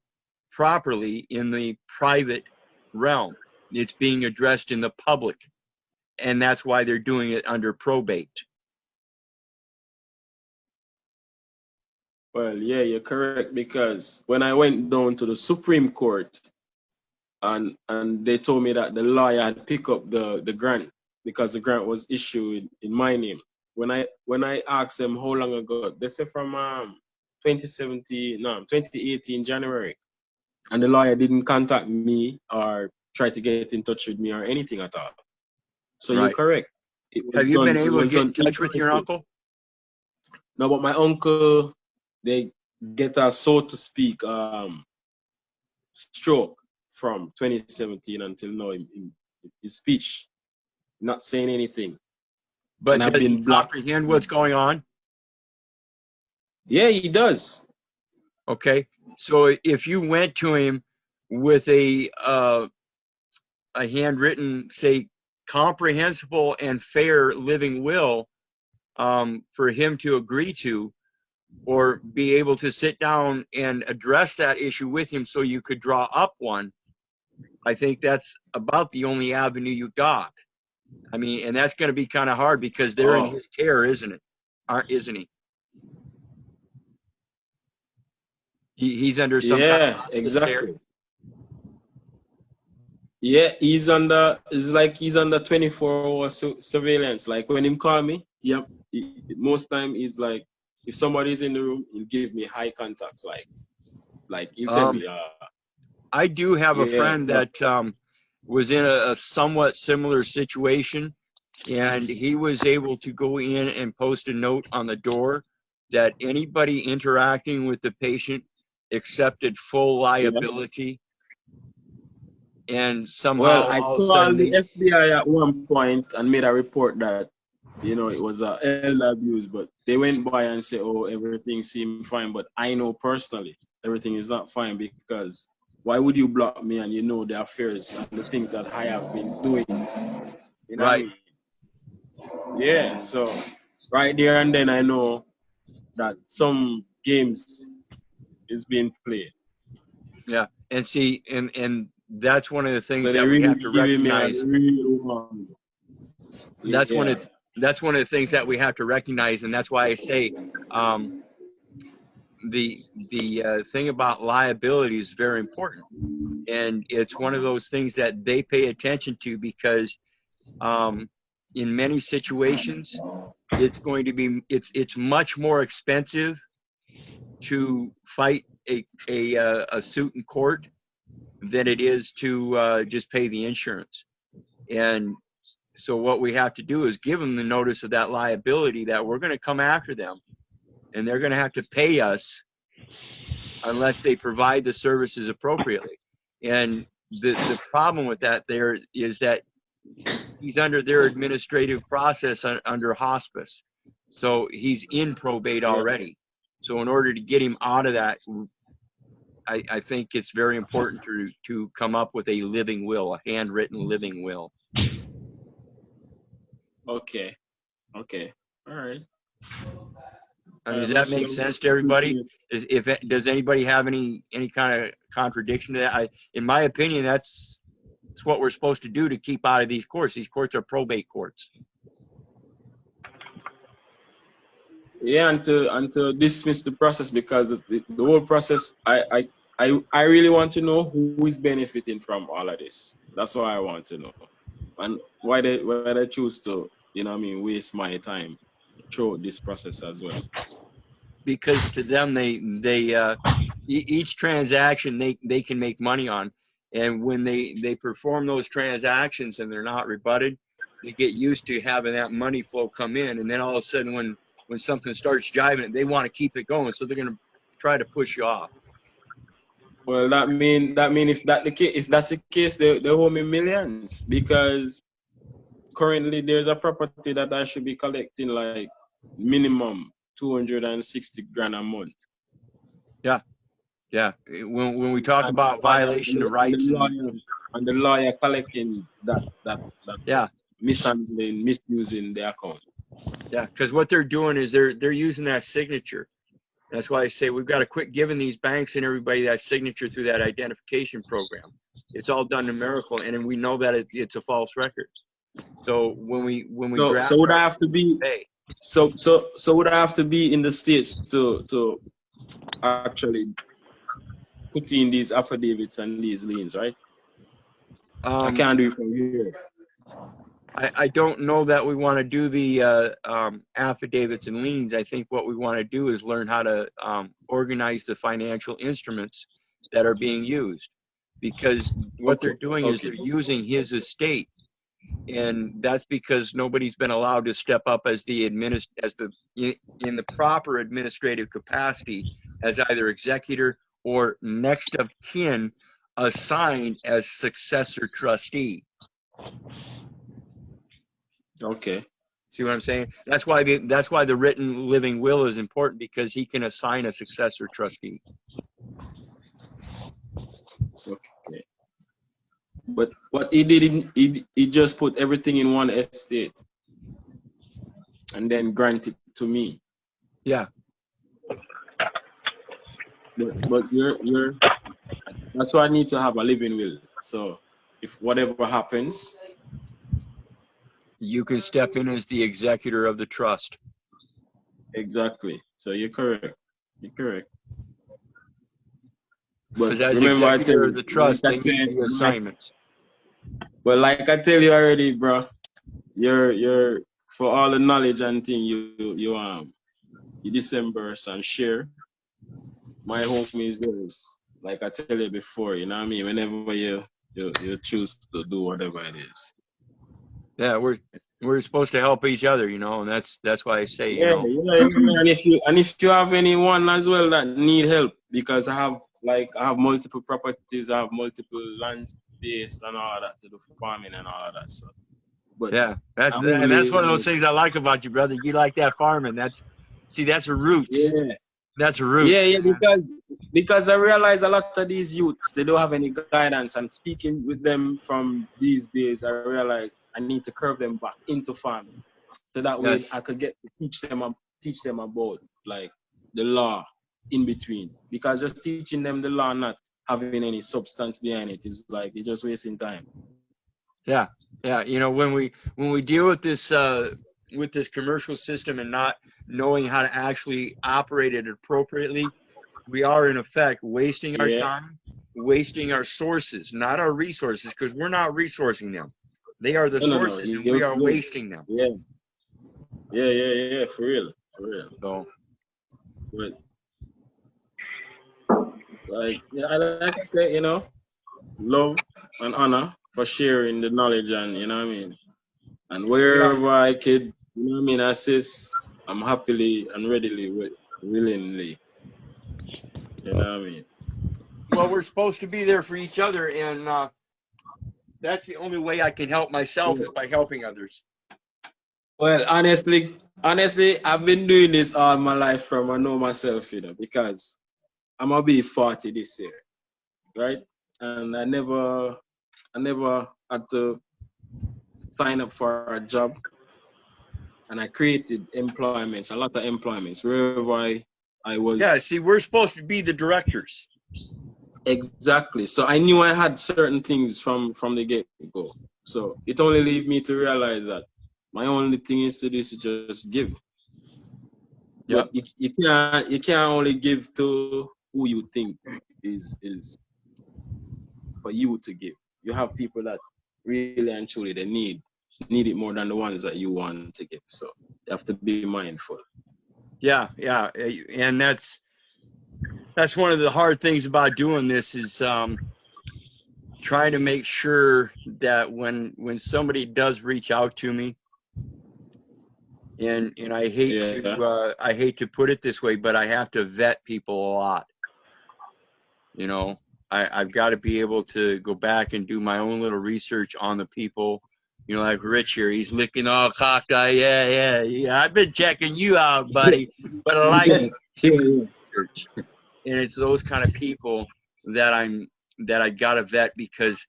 properly in the private realm. It's being addressed in the public, and that's why they're doing it under probate.
Well, yeah, you're correct, because when I went down to the Supreme Court and they told me that the lawyer had picked up the grant, because the grant was issued in my name. When I asked them how long ago, they said from 2018 January, and the lawyer didn't contact me or try to get in touch with me or anything at all. So You're correct.
Have you been able to get in touch with your uncle?
No, but my uncle, they get a, so to speak, stroke from 2017 until now in his speech, not saying anything.
But
And I've
does he
been blocked.
comprehend what's going on?
Yeah, he does.
Okay. So if you went to him with a handwritten, say, comprehensible and fair living will for him to agree to, or be able to sit down and address that issue with him so you could draw up one, I think that's about the only avenue you got. I mean, and that's going to be kind of hard because they're in his care, isn't it? Isn't he? He's under some kind of
Yeah,
hospice
exactly.
care.
Yeah, it's like he's under 24-hour surveillance. Like when him call me, yep, most time he's like, if somebody's in the room, he'll give me high contacts. Like he'll tell me,
I do have a
yeah,
friend that was in a somewhat similar situation, and he was able to go in and post a note on the door that anybody interacting with the patient accepted full liability. And somehow
well, I
all of a sudden
called the FBI at one point and made a report that, you know, it was elder abuse, but they went by and said, oh, everything seemed fine. But I know personally, everything is not fine, because why would you block me and you know the affairs and the things that I have been doing? You know
right.
what I mean? Yeah, so right there and then I know that some games is being played.
Yeah. And see, and that's one of the things
So they
that we
really
have to
giving me a
recognize.
real
That's one
yeah.
of the things that we have to recognize, and that's why I say the thing about liability is very important, and it's one of those things that they pay attention to because in many situations it's going to be it's much more expensive to fight a suit in court than it is to just pay the insurance. And so what we have to do is give them the notice of that liability, that we're going to come after them and they're going to have to pay us unless they provide the services appropriately. And the problem with that there is that he's under their administrative process under hospice. So he's in probate already. So in order to get him out of that, I think it's very important to come up with a living will, a handwritten living will.
Okay. All right.
I mean, does that make sense to everybody? Does anybody have any kind of contradiction to that? In my opinion, that's what we're supposed to do to keep out of these courts. These courts are probate courts.
Yeah, and to dismiss the process, because the whole process, I really want to know who is benefiting from all of this. That's what I want to know, and why they choose to, you know what I mean, waste my time through this process as well.
Because to them, each transaction they can make money on, and when they perform those transactions and they're not rebutted, they get used to having that money flow come in, and then all of a sudden when something starts jiving, they want to keep it going, so they're going to try to push you off.
Well, that mean if that's the case, they owe me millions, because currently there's a property that I should be collecting like minimum 260 grand a month.
Yeah. When we talk about violation of rights
and the lawyer collecting that
yeah,
mishandling, misusing the account.
yeah, because what they're doing is they're using that signature. That's why I say we've got to quit giving these banks and everybody that signature through that identification program. It's all done numerical, and we know that it's a false record. So when we
so would I have to be so would I have to be in the States to actually put in these affidavits and these liens, right? I can't do it from here.
I don't know that we want to do the affidavits and liens. I think what we want to do is learn how to organize the financial instruments that are being used, because what they're doing is they're using his estate and that's because nobody's been allowed to step up as the in the proper administrative capacity as either executor or next of kin assigned as successor trustee.
Okay.
See what I'm saying? That's why the written living will is important, because he can assign a successor trustee.
Okay. But what he did, he just put everything in one estate and then grant it to me.
Yeah.
But you're that's why I need to have a living will. So if whatever happens,
You can step in as the executor of the trust.
exactly. So you're correct. You're correct.
Because
But
as
remember, I tell
executor
you,
of the trust,
like I
they need
said,
the assignments.
but like I tell you already, bro, you're for all the knowledge and thing you dissemburse and share. My home is yours. Like I tell you before, you know what I mean? Whenever you choose to do whatever it is.
Yeah, we're supposed to help each other, you know, and that's why I say, you
Yeah,
know.
yeah. And if you have anyone as well that need help, because I have multiple properties, I have multiple land space and all of that to do farming and all of that. So, but
Yeah, that's
I'm
and that's
only
one of those things I like about you, brother. You like that farming. That's a root.
yeah.
That's a root.
Yeah, because I realize a lot of these youths, they don't have any guidance. And speaking with them from these days, I realize I need to curve them back into farming, so that way
Yes.
I could get to teach them about like the law in between. Because just teaching them the law, not having any substance behind it, is like you're just wasting time.
Yeah, yeah. You know, when we deal with this commercial system and not knowing how to actually operate it appropriately, we are in effect wasting our
Yeah.
time, wasting our sources, not our resources, because we're not resourcing them. They are the
No.
sources, and we are wasting them.
Yeah, for real.
So,
But like I said, you know, love and honor for sharing the knowledge, and you know what I mean. And wherever I could, you know what I mean, assist, I'm happily and readily, willingly. You know what I mean.
well, we're supposed to be there for each other, and that's the only way I can help myself, is by helping others.
Well, honestly, I've been doing this all my life from I know myself, you know, because I'm gonna be 40 this year, right? And I never had to sign up for a job, and I created employments, a lot of employments wherever I was.
Yeah, see, we're supposed to be the directors.
Exactly. So I knew I had certain things from the get-go. So it only leaves me to realize that my only thing is to do is to just give.
Yep.
But you can't only give to who you think is for you to give. You have people that really and truly they need it more than the ones that you want to give. So you have to be mindful.
Yeah, and that's one of the hard things about doing this, is trying to make sure that when somebody does reach out to me, and I hate to put it this way, but I have to vet people a lot. You know, I've got to be able to go back and do my own little research on the people. You know, like Rich here, he's looking all cockeyed. Yeah. I've been checking you out, buddy. But I like research. And it's those kind of people that I gotta vet, because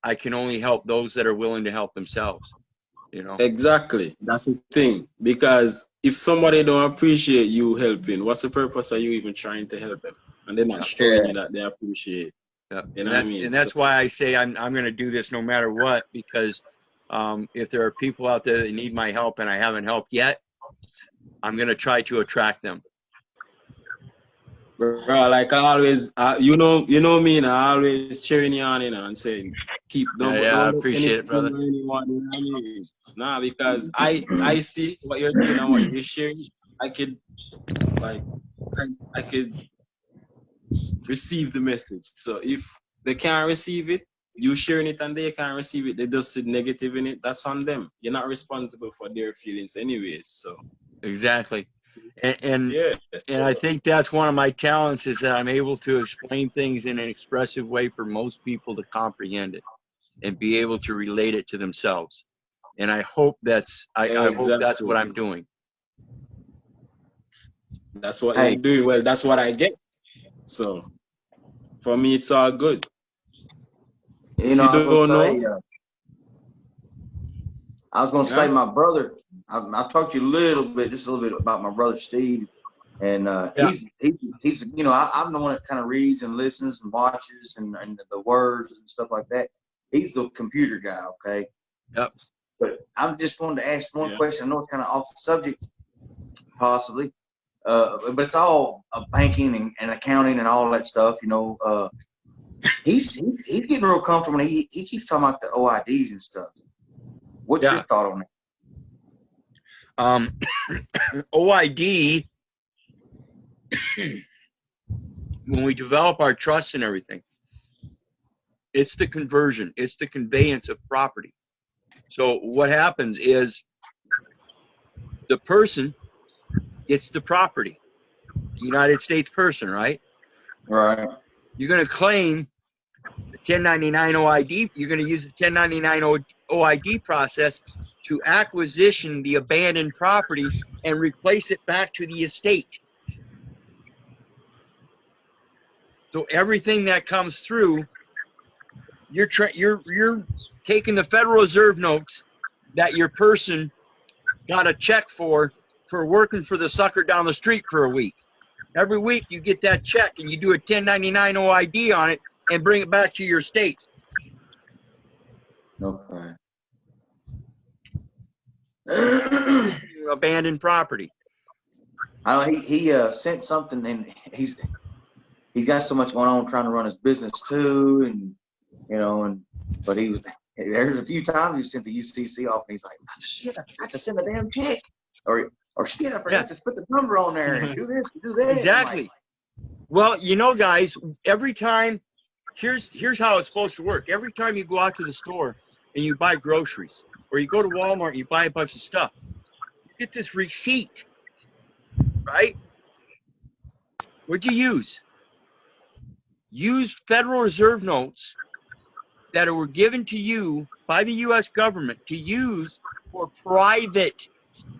I can only help those that are willing to help themselves. You know.
Exactly. That's the thing. Because if somebody don't appreciate you helping, what's the purpose of you even trying to help them? And they're not showing you that they appreciate.
Yeah.
You know what I mean?
And that's why I say I'm going to do this no matter what, because if there are people out there that need my help and I haven't helped yet, I'm going to try to attract them.
Bro, like I always, you know me, and I always cheering you on, and saying, don't
I appreciate it, brother.
anyone, you know what I mean? Nah, because I see what you're doing and what you're sharing. I could receive the message. So if they can't receive it, you sharing it and they can't receive it, they just see negative in it, that's on them. You're not responsible for their feelings anyways. So
Exactly. And
yeah.
I think that's one of my talents is that I'm able to explain things in an expressive way for most people to comprehend it and be able to relate it to themselves. And I hope I hope that's what I'm doing.
That's what you're doing. Well, that's what I get. So for me, it's all good.
You know, I was gonna say
Yeah.
my brother. I've talked to you just a little bit about my brother Steve, and he's you know I'm the one that kind of reads and listens and watches and the words and stuff like that. He's the computer guy, okay.
Yep.
But I just wanted to ask one question. I know it's kind of off the subject, possibly, but it's all banking and accounting and all that stuff. You know, he's getting real comfortable. And he keeps talking about the OIDs and stuff. What's your thought on it?
OID, when we develop our trusts and everything, it's the conversion, it's the conveyance of property. So what happens is the person gets the property, the United States person, right?
Right.
You're going to claim the 1099 OID. You're going to use the 1099 OID process to acquisition the abandoned property and replace it back to the estate. So everything that comes through, you're taking the Federal Reserve notes that your person got a check for working for the sucker down the street for a week. Every week you get that check and you do a 1099 OID on it and bring it back to your state.
Okay.
Abandoned property.
I know he sent something, and he's got so much going on trying to run his business too, and you know, but there's a few times he sent the UCC off, and he's like, oh, shit, I forgot to send the damn check, or shit, I forgot to put the number on there and do this, do that.
Exactly.
Like,
well, you know, guys, every time, here's how it's supposed to work. Every time you go out to the store and you buy groceries, or you go to Walmart and you buy a bunch of stuff, you get this receipt, right? What'd you use? Used Federal Reserve notes that were given to you by the U.S. government to use for private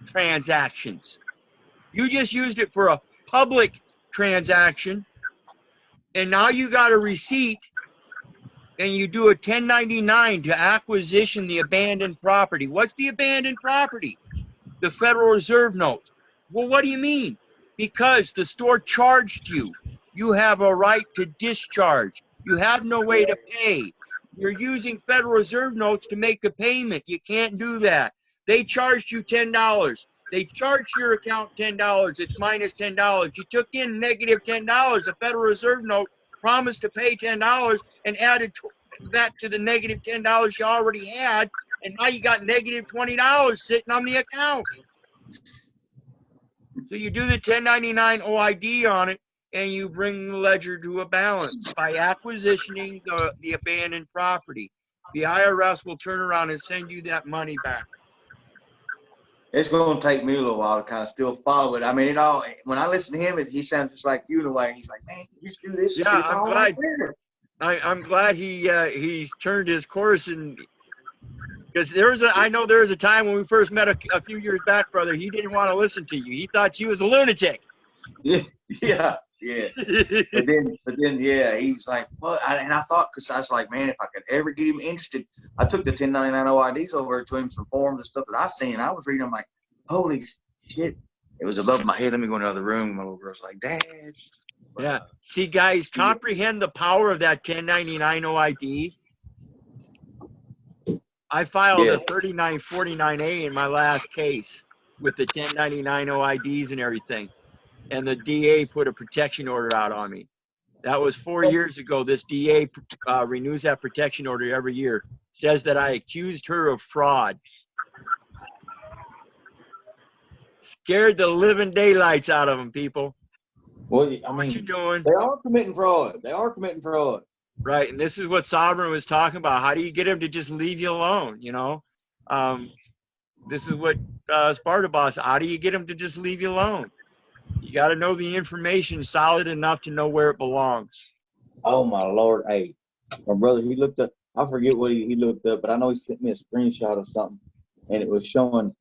transactions. You just used it for a public transaction, and now you got a receipt, and you do a 1099 to acquisition the abandoned property. What's the abandoned property? The Federal Reserve notes. Well, what do you mean? Because the store charged you. You have a right to discharge. You have no way to pay. You're using Federal Reserve notes to make a payment. You can't do that. They charged you $10. They charged your account $10. It's minus $10. You took in negative $10. The Federal Reserve note promised to pay $10 and added that to the negative $10 you already had, and now you got negative $20 sitting on the account. So you do the 1099 OID on it, and you bring the ledger to a balance by acquisitioning the abandoned property. The IRS will turn around and send you that money back.
it's going to take me a little while to kind of still follow it. I mean, when I listen to him, he sounds just like you in a way. He's like, man, you just do this.
Yeah, I'm glad. I'm glad he's turned his course, and because I know there was a time when we first met a few years back, brother. He didn't want to listen to you. He thought you was a lunatic.
Yeah. But then, yeah, he was like, what? And I thought, because I was like, man, if I could ever get him interested, I took the 1099 OIDs over to him, some forms and stuff that I seen. I was reading them like, holy shit. It was above my head. Let me go into the other room. My little girl's like, Dad.
Yeah. See, guys, comprehend the power of that 1099 OID. I filed a 3949A in my last case with the 1099 OIDs and everything. And the DA put a protection order out on me. That was 4 years ago. This DA renews that protection order every year. Says that I accused her of fraud. Scared the living daylights out of them, people.
Well, I mean,
what you doing?
They are committing fraud.
Right, and this is what Sovereign was talking about. How do you get him to just leave you alone? You know, this is what Sparta Boss. How do you get him to just leave you alone? You got to know the information solid enough to know where it belongs.
Oh my Lord. Hey, my brother, he looked up, I forget what he looked up, but I know he sent me a screenshot of something, and it was showing,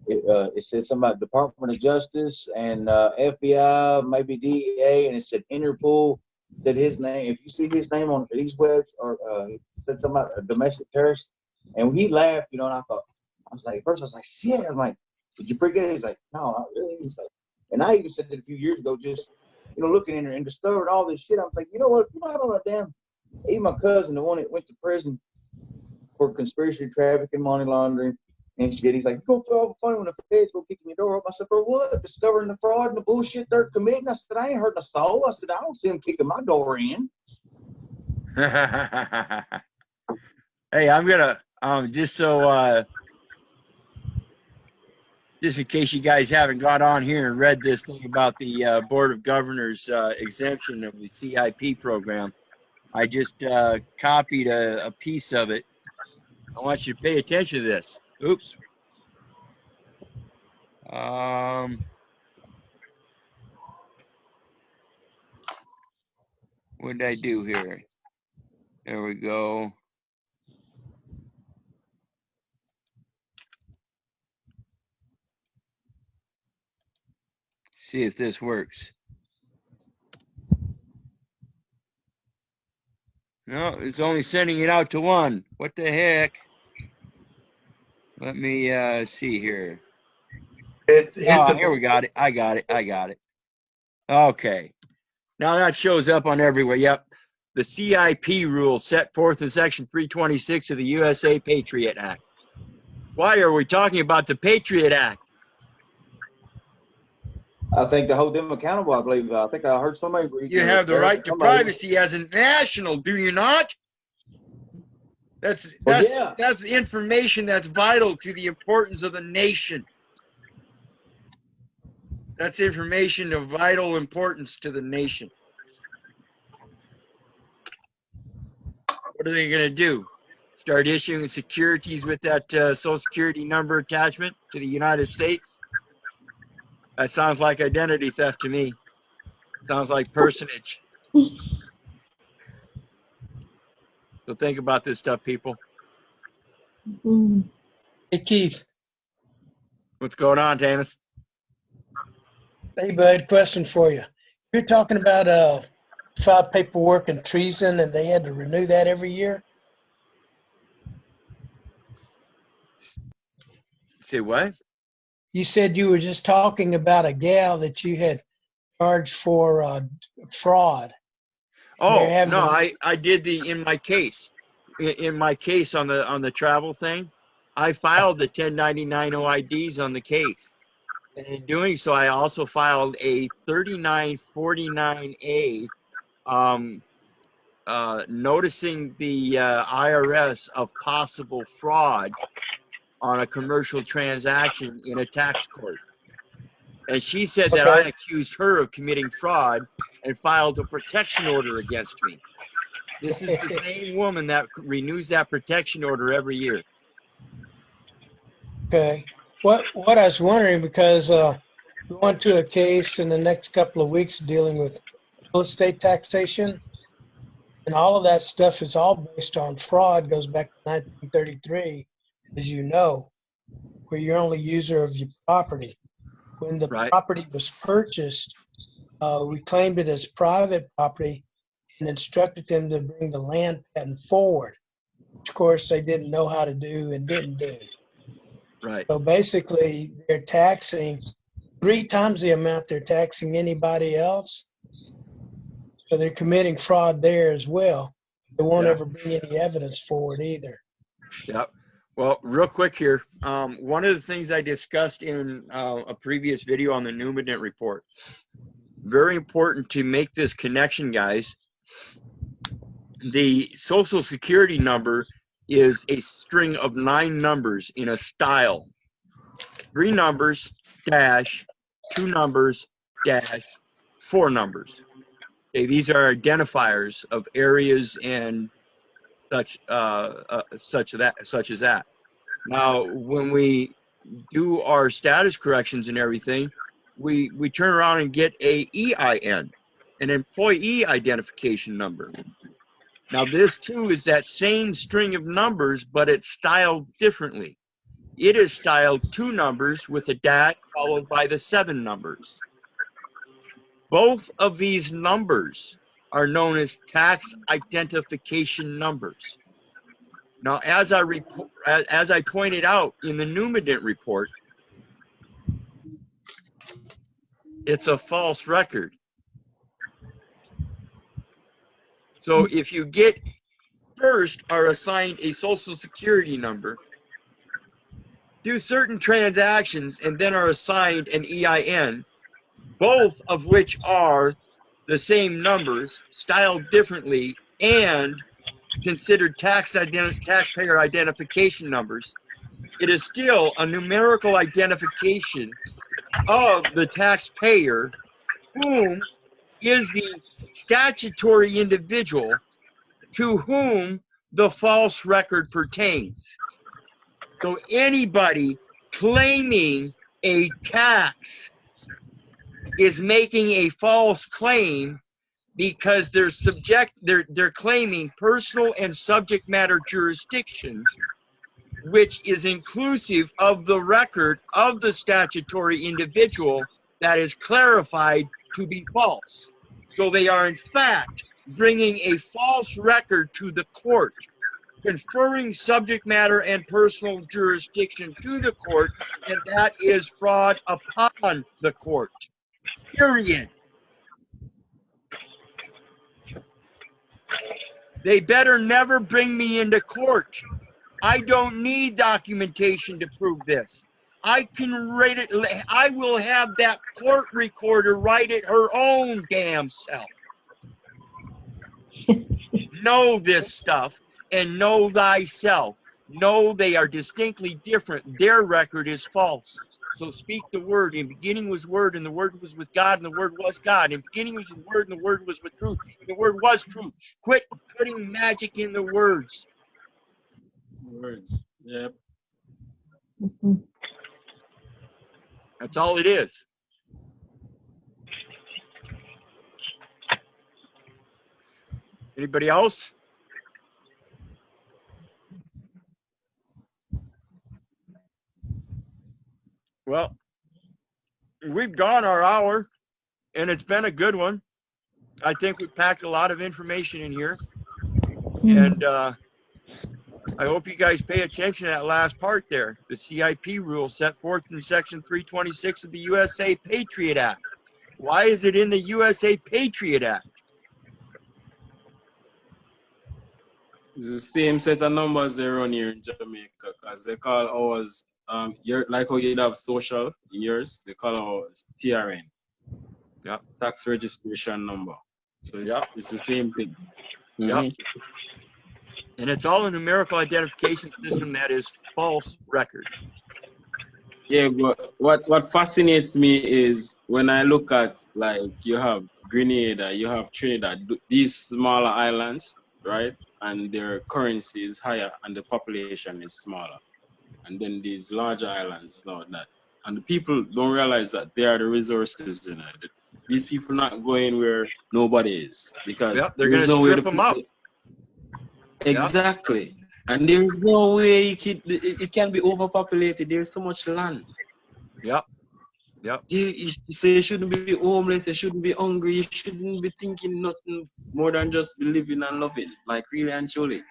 it said something about Department of Justice and FBI, maybe DEA, and it said Interpol, said his name. If you see his name on these webs, or it said something about a domestic terrorist, and he laughed, you know, and I was like, at first I was like, shit. I'm like, did you forget? He's like, no, not really. He's like, and I even said it a few years ago, just, you know, looking in there and discovered all this shit. I'm like, you know what? You know, I don't know, damn. Even my cousin, the one that went to prison for conspiracy, trafficking, money laundering, and shit. He's like, you gonna feel all funny when the feds go kicking your door up. I said, for what? Discovering the fraud and the bullshit they're committing. I said, I ain't hurt a soul. I said, I don't see them kicking my door in.
Hey, I'm gonna just so just in case you guys haven't got on here and read this thing about the Board of Governors exemption of the CIP program, I just copied a piece of it. I want you to pay attention to this. Oops. What did I do here? There we go. See if this works. No, it's only sending it out to one. What the heck? Let me see here. Here we got it. I got it. Okay. Now that shows up on everywhere. Yep. The CIP rule set forth in Section 326 of the USA Patriot Act. Why are we talking about the Patriot Act?
I think to hold them accountable, I believe. I think I heard somebody.
You have the right to privacy as a national, do you not? That's information that's vital to the importance of the nation. That's information of vital importance to the nation. What are they going to do? Start issuing securities with that Social Security number attachment to the United States? That sounds like identity theft to me. Sounds like personage. So think about this stuff, people.
Hey, Keith.
What's going on, Tanis?
Hey, bud, question for you. You're talking about filed paperwork and treason, and they had to renew that every year?
Say what?
You said you were just talking about a gal that you had charged for fraud.
Oh, no, I did in my case on the travel thing, I filed the 1099 OIDs on the case. And in doing so, I also filed a 3949A noticing the IRS of possible fraud on a commercial transaction in a tax court. And she said that I accused her of committing fraud and filed a protection order against me. This is the same woman that renews that protection order every year.
Okay. What I was wondering, because we went to a case in the next couple of weeks dealing with real estate taxation, and all of that stuff is all based on fraud, goes back to 1933, as you know, where you're only user of your property. When the property was purchased, we claimed it as private property and instructed them to bring the land patent forward, which of course they didn't know how to do and didn't do.
Right.
So basically, they're taxing 3 times the amount they're taxing anybody else. So they're committing fraud there as well. They won't ever bring any evidence forward either.
Yep. Well, real quick here, one of the things I discussed in a previous video on the Numident report, very important to make this connection, guys. The Social Security number is a string of 9 numbers in a style. 3 numbers, dash, 2 numbers, dash, 4 numbers. Okay, these are identifiers of areas and such as that. Now, when we do our status corrections and everything, we turn around and get a EIN, an employee identification number. Now, this too is that same string of numbers, but it's styled differently. It is styled 2 numbers with a dash followed by the 7 numbers. Both of these numbers are known as tax identification numbers. Now, as I pointed out in the Numident report, it's a false record. So if you first are assigned a Social Security number, do certain transactions, and then are assigned an EIN, both of which are the same numbers, styled differently, and considered taxpayer identification numbers, it is still a numerical identification of the taxpayer, whom is the statutory individual to whom the false record pertains. So anybody claiming a tax is making a false claim because they're claiming personal and subject matter jurisdiction, which is inclusive of the record of the statutory individual that is clarified to be false. So they are in fact bringing a false record to the court, conferring subject matter and personal jurisdiction to the court, and that is fraud upon the court. Period. They better never bring me into court. I don't need documentation to prove this. I can write it. I will have that court recorder write it her own damn self. Know this stuff and know thyself. Know they are distinctly different. Their record is false. So speak the word. In the beginning was word, and the word was with God, and the word was God. In the beginning was the word, and the word was with truth, and the word was truth. Quit putting magic in the words.
Words. Yep.
That's all it is. Anybody else? Well, we've gone our hour, and it's been a good one. I think we packed a lot of information in here, and I hope you guys pay attention to that last part there, the CIP rule set forth in Section 326 of the USA Patriot Act. Why is it in the USA Patriot Act?
It's the same set of numbers they run here in Jamaica, because they call ours, like how you'd have social in yours, they call ours TRN.
Yep.
Tax registration number. So it's,
Yep.
it's the same thing.
Yep. And it's all a numerical identification system that is false record.
Yeah, but what fascinates me is when I look at, like, you have Grenada, you have Trinidad, these smaller islands, right? And their currency is higher and the population is smaller. And then these larger islands, that. And the people don't realize that they are the resources in it. These people not going where nobody is, because
Yep, they're going to strip them out.
Exactly. Yep. And there's no way it can be overpopulated. There's so much land.
Yep. Yep.
You say you shouldn't be homeless, you shouldn't be hungry, you shouldn't be thinking nothing more than just be living and loving, like really and truly.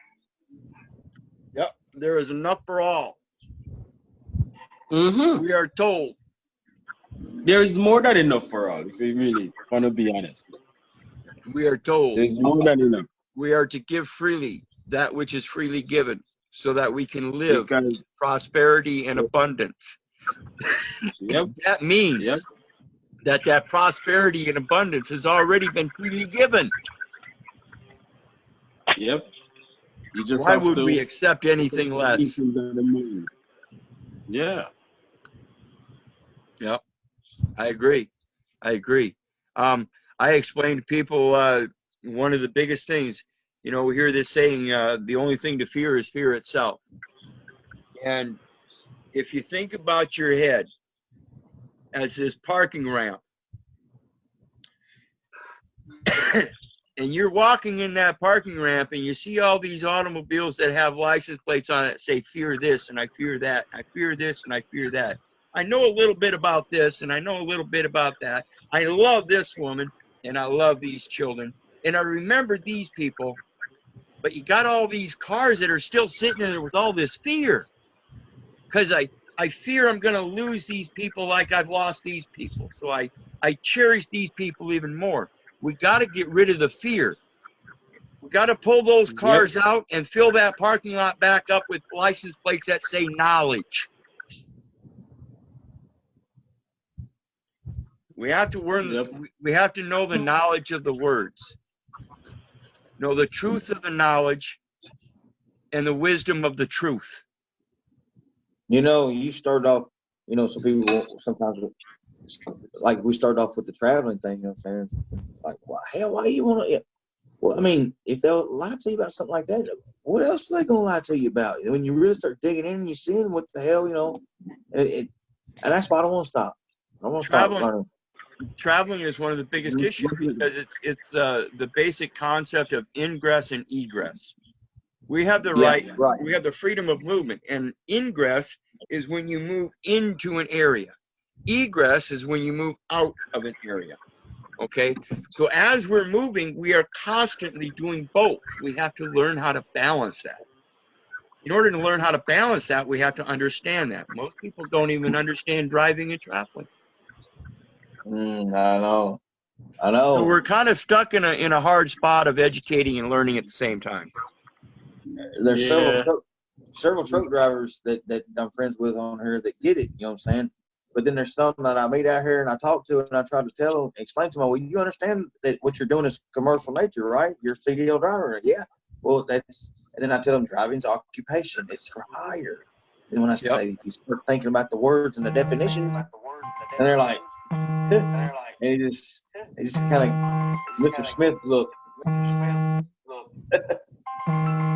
Yep. There is enough for all.
Mm-hmm.
We are told.
There is more than enough for all, if we really want to be honest.
We are told.
There's more than enough.
We are to give freely that which is freely given, so that we can live prosperity and abundance.
Yep.
That means that prosperity and abundance has already been freely given.
Yep. You just
Why would we accept anything less?
Yeah.
Yep. I agree. I explain to people one of the biggest things, you know, we hear this saying, the only thing to fear is fear itself. And if you think about your head as this parking ramp, and you're walking in that parking ramp and you see all these automobiles that have license plates on it that say fear this and I fear that, I fear this and I fear that. I know a little bit about this and I know a little bit about that. I love this woman and I love these children and I remember these people, but you got all these cars that are still sitting there with all this fear because I fear I'm going to lose these people like I've lost these people. So I cherish these people even more. We got to get rid of the fear. We got to pull those cars out and fill that parking lot back up with license plates that say knowledge. We have to learn. We have to know the knowledge of the words, know the truth of the knowledge, and the wisdom of the truth.
You know, you start off, you know, some people will sometimes, like we start off with the traveling thing, you know what I'm saying? Like, well, hell, why you want to? Well, I mean, if they'll lie to you about something like that, what else are they going to lie to you about? When you really start digging in and you see what the hell, you know, and that's why I don't want to stop. I don't want to stop learning.
Traveling is one of the biggest issues because it's the basic concept of ingress and egress. We have the right, we have the freedom of movement, and ingress is when you move into an area. Egress is when you move out of an area. Okay, so as we're moving, we are constantly doing both. We have to learn how to balance that. In order to learn how to balance that, we have to understand that. Most people don't even understand driving and traveling.
I know.
So we're kind of stuck in a hard spot of educating and learning at the same time.
There's several truck drivers that I'm friends with on here that get it, you know what I'm saying? But then there's some that I meet out here and I talk to and I try to tell them, explain to them, well, you understand that what you're doing is commercial nature, right? You're a CDL driver. Yeah. Well, and then I tell them driving's occupation. It's for hire. And when I say, if you start thinking about the words and the definition, and they're like, and they just kind of Mr. Smith look.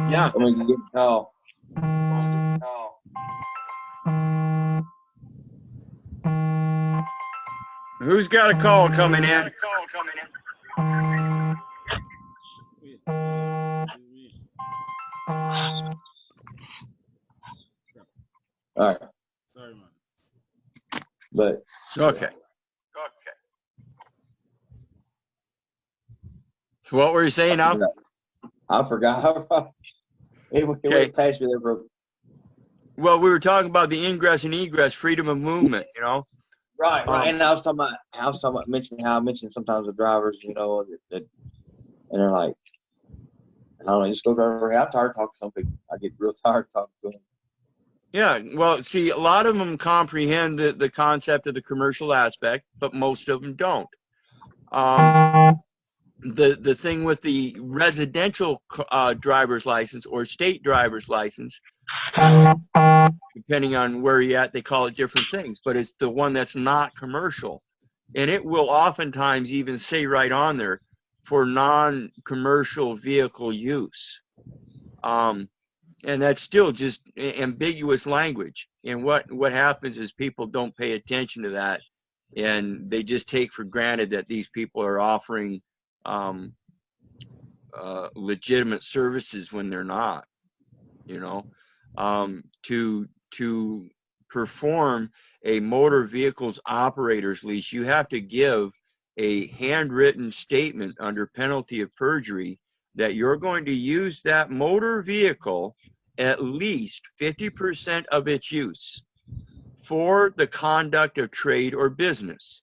Yeah.
I mean, you get the call.
Who's got a call coming in?
All right.
Sorry, man.
But
Okay. So what were you saying now?
I forgot. It went past you there, bro.
Well, we were talking about the ingress and egress, freedom of movement, you know?
Right. And I was talking about mentioning how I mentioned sometimes the drivers, you know, that and they're like, I don't know, just go drive around. I'm tired of talking to some people. I get real tired of talking to them.
Yeah, well, see, a lot of them comprehend the concept of the commercial aspect, but most of them don't. The thing with the residential driver's license or state driver's license, depending on where you're at, they call it different things, but it's the one that's not commercial. And it will oftentimes even say right on there, for non-commercial vehicle use. And that's still just ambiguous language. And what happens is people don't pay attention to that, and they just take for granted that these people are offering legitimate services when they're not. You know, to perform a motor vehicles operator's lease, you have to give a handwritten statement under penalty of perjury that you're going to use that motor vehicle at least 50% of its use for the conduct of trade or business.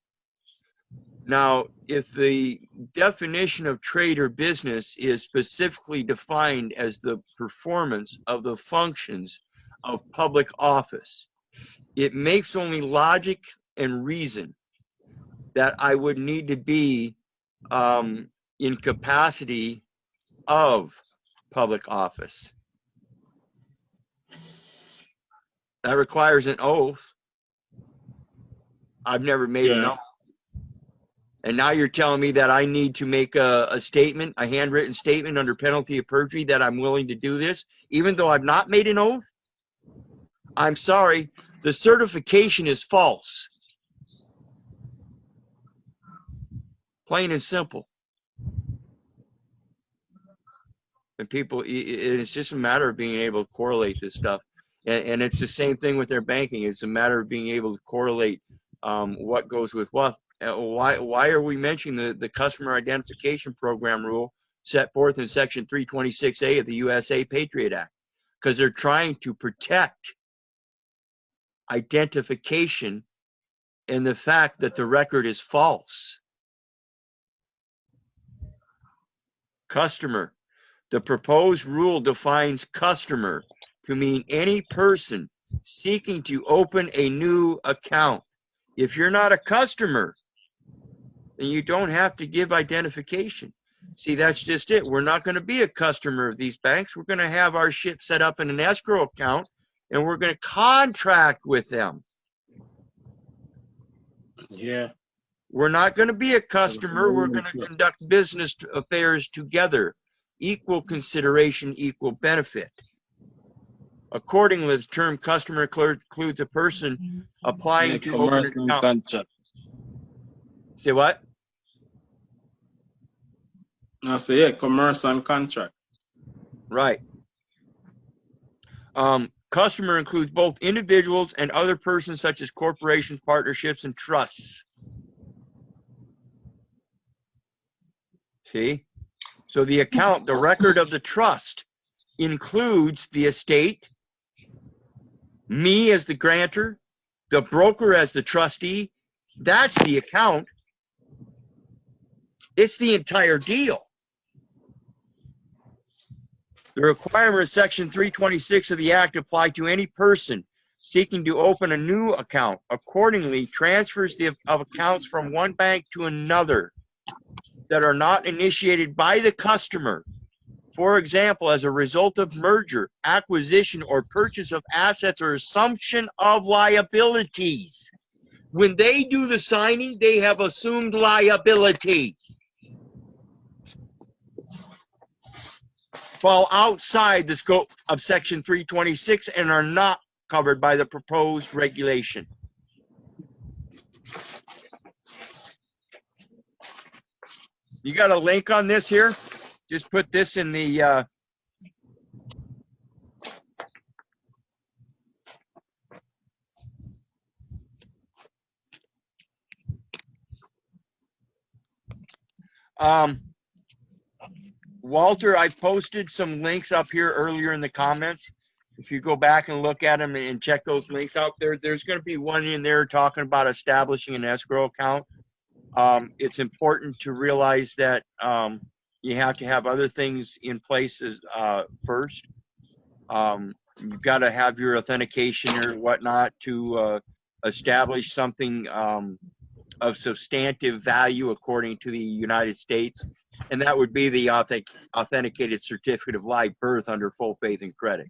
Now, if the definition of trade or business is specifically defined as the performance of the functions of public office, it makes only logic and reason that I would need to be in capacity of public office. That requires an oath. I've never made an oath. And now you're telling me that I need to make a statement, a handwritten statement under penalty of perjury that I'm willing to do this, even though I've not made an oath? I'm sorry, the certification is false. Plain and simple. And people, it's just a matter of being able to correlate this stuff. And it's the same thing with their banking. It's a matter of being able to correlate what goes with what. Why are we mentioning the customer identification program rule set forth in section 326A of the USA Patriot Act? Because they're trying to protect identification and the fact that the record is false. Customer. The proposed rule defines customer to mean any person seeking to open a new account. If you're not a customer, then you don't have to give identification. See, that's just it. We're not going to be a customer of these banks. We're going to have our shit set up in an escrow account, and we're going to contract with them.
Yeah.
We're not going to be a customer. We're going to conduct business affairs together. Equal consideration, equal benefit. Accordingly, the term customer includes a person applying to open an account.
Contract.
Say what?
I say, yeah, commerce and contract.
Right. Customer includes both individuals and other persons such as corporations, partnerships, and trusts. See? So the account, the record of the trust includes the estate, me as the grantor, the broker as the trustee. That's the account. It's the entire deal. The requirement of section 326 of the Act apply to any person seeking to open a new account. Accordingly, transfers of accounts from one bank to another that are not initiated by the customer, for example, as a result of merger, acquisition, or purchase of assets or assumption of liabilities. When they do the signing, they have assumed liability. Fall outside the scope of section 326 and are not covered by the proposed regulation. You got a link on this here? Just put this in the Walter, I posted some links up here earlier in the comments. If you go back and look at them and check those links out there, there's going to be one in there talking about establishing an escrow account. It's important to realize that you have to have other things in place first. You've got to have your authentication or whatnot to establish something of substantive value according to the United States. And that would be the authenticated certificate of live birth under full faith and credit.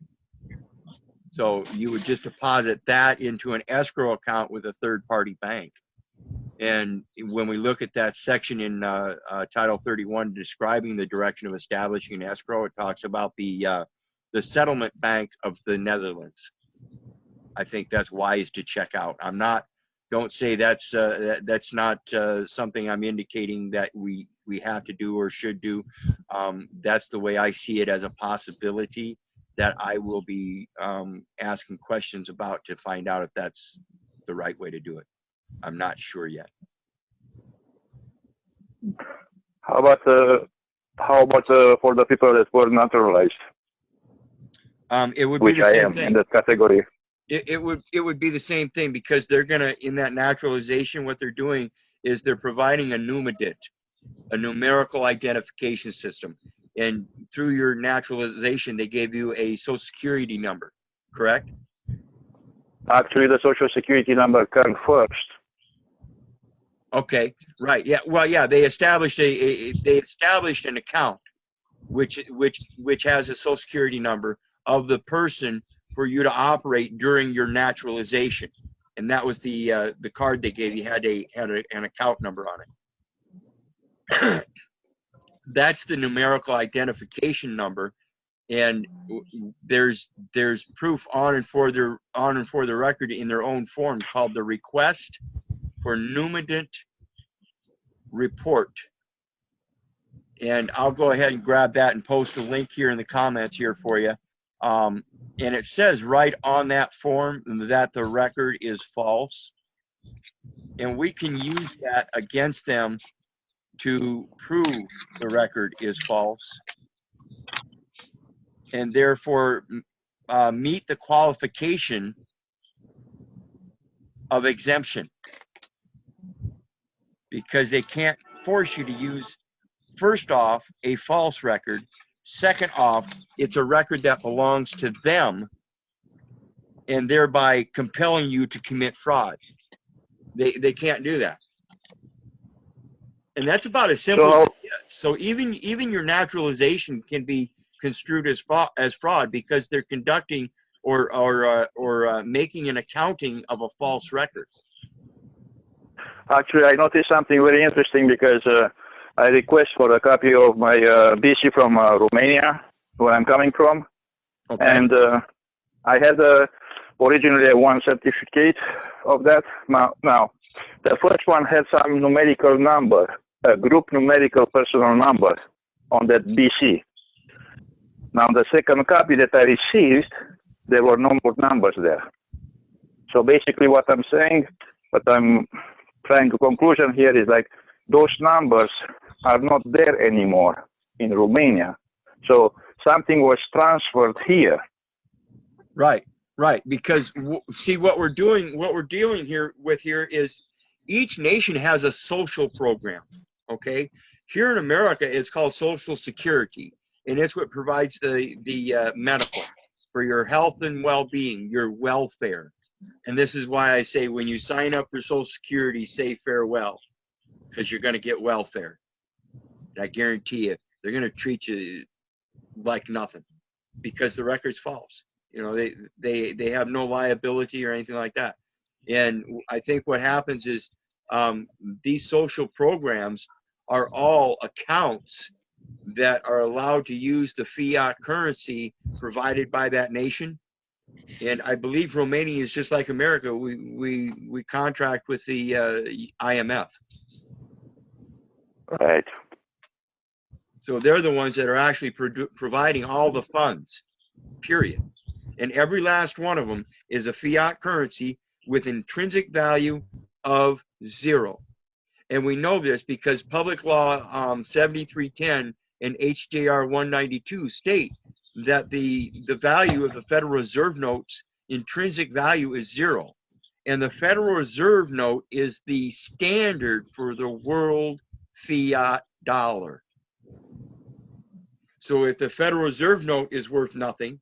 So you would just deposit that into an escrow account with a third-party bank. And when we look at that section in Title 31 describing the direction of establishing an escrow, it talks about the settlement bank of the Netherlands. I think that's wise to check out. Don't say that's not something I'm indicating that we have to do or should do. That's the way I see it as a possibility that I will be asking questions about to find out if that's the right way to do it. I'm not sure yet.
How about for the people that were naturalized?
It would be the same thing.
In that category.
It would be the same thing because they're gonna, in that naturalization, what they're doing is they're providing a Numident, a numerical identification system, and through your naturalization they gave you a social security number, correct?
Actually, the social security number came first.
Okay, right. Yeah. Well, yeah. They established an account, which has a social security number of the person for you to operate during your naturalization, and that was the card they gave you had an account number on it. That's the numerical identification number, and there's proof on and for the record in their own form called the request for Numident report. And I'll go ahead and grab that and post a link here in the comments here for you. And it says right on that form that the record is false. And we can use that against them to prove the record is false. And therefore meet the qualification of exemption. Because they can't force you to use, first off, a false record. Second off, it's a record that belongs to them, and thereby compelling you to commit fraud. They can't do that. And that's about as simple as it gets. So even your naturalization can be construed as fraud because they're conducting or making an accounting of a false record.
Actually, I noticed something very interesting because I request for a copy of my BC from Romania, where I'm coming from.
Okay.
And I had originally one certificate of that. Now, the first one had some numerical number, a group numerical personal number on that BC. Now, the second copy that I received, there were no more numbers there. So basically what I'm saying, what I'm trying to conclusion here is like those numbers are not there anymore in Romania. So something was transferred here.
Right, right. Because see, what we're dealing here is each nation has a social program. Okay, here in America, it's called Social Security, and it's what provides the medical for your health and well-being, your welfare. And this is why I say when you sign up for Social Security, say farewell, because you're going to get welfare. I guarantee you, they're going to treat you like nothing because the record's false. You know, they have no liability or anything like that. And I think what happens is these social programs are all accounts that are allowed to use the fiat currency provided by that nation. And I believe Romania is just like America. We contract with the IMF.
Right.
So they're the ones that are actually providing all the funds, period. And every last one of them is a fiat currency with intrinsic value of 0. And we know this because Public Law 7310 and HJR 192 state that the value of the Federal Reserve notes intrinsic value is 0. And the Federal Reserve note is the standard for the world fiat dollar. So if the Federal Reserve note is worth nothing,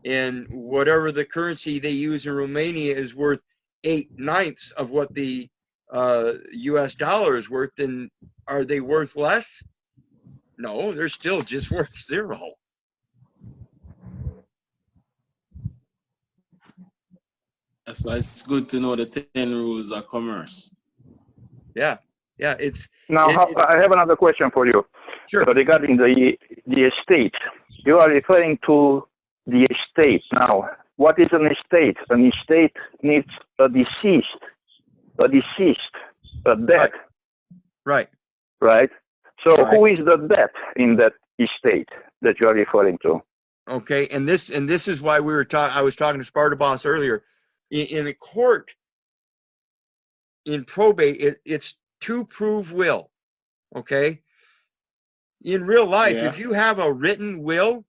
and whatever the currency they use in Romania is worth 8/9 of what the US dollar is worth, then are they worth less? No, they're still just worth 0.
That's why it's good to know the 10 rules of commerce.
Yeah, yeah. It's
now. I have another question for you.
Sure.
Regarding the estate, you are referring to the estate. Now, what is an estate? An estate needs a deceased, a debt.
Right.
Right. So
Right.
who is the debt in that estate that you are referring to?
Okay, and this is why I was talking to Sparta Boss earlier. In the court, in probate, it's to prove will. Okay. In real life,
Yeah.
if you have a written will,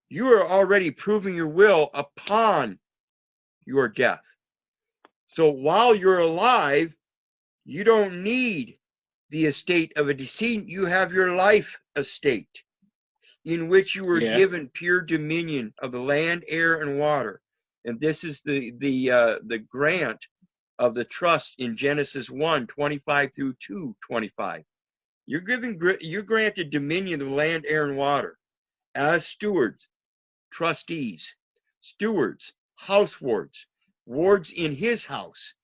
you are already proving your will upon your death. So while you're alive, you don't need the estate of a decedent. You have your life estate, in which you were given pure dominion of the land, air, and water. And this is the grant of the trust in Genesis 1:25 through 2:25. You're granted dominion of the land, air, and water as stewards, trustees, stewards, house wards, wards in his house.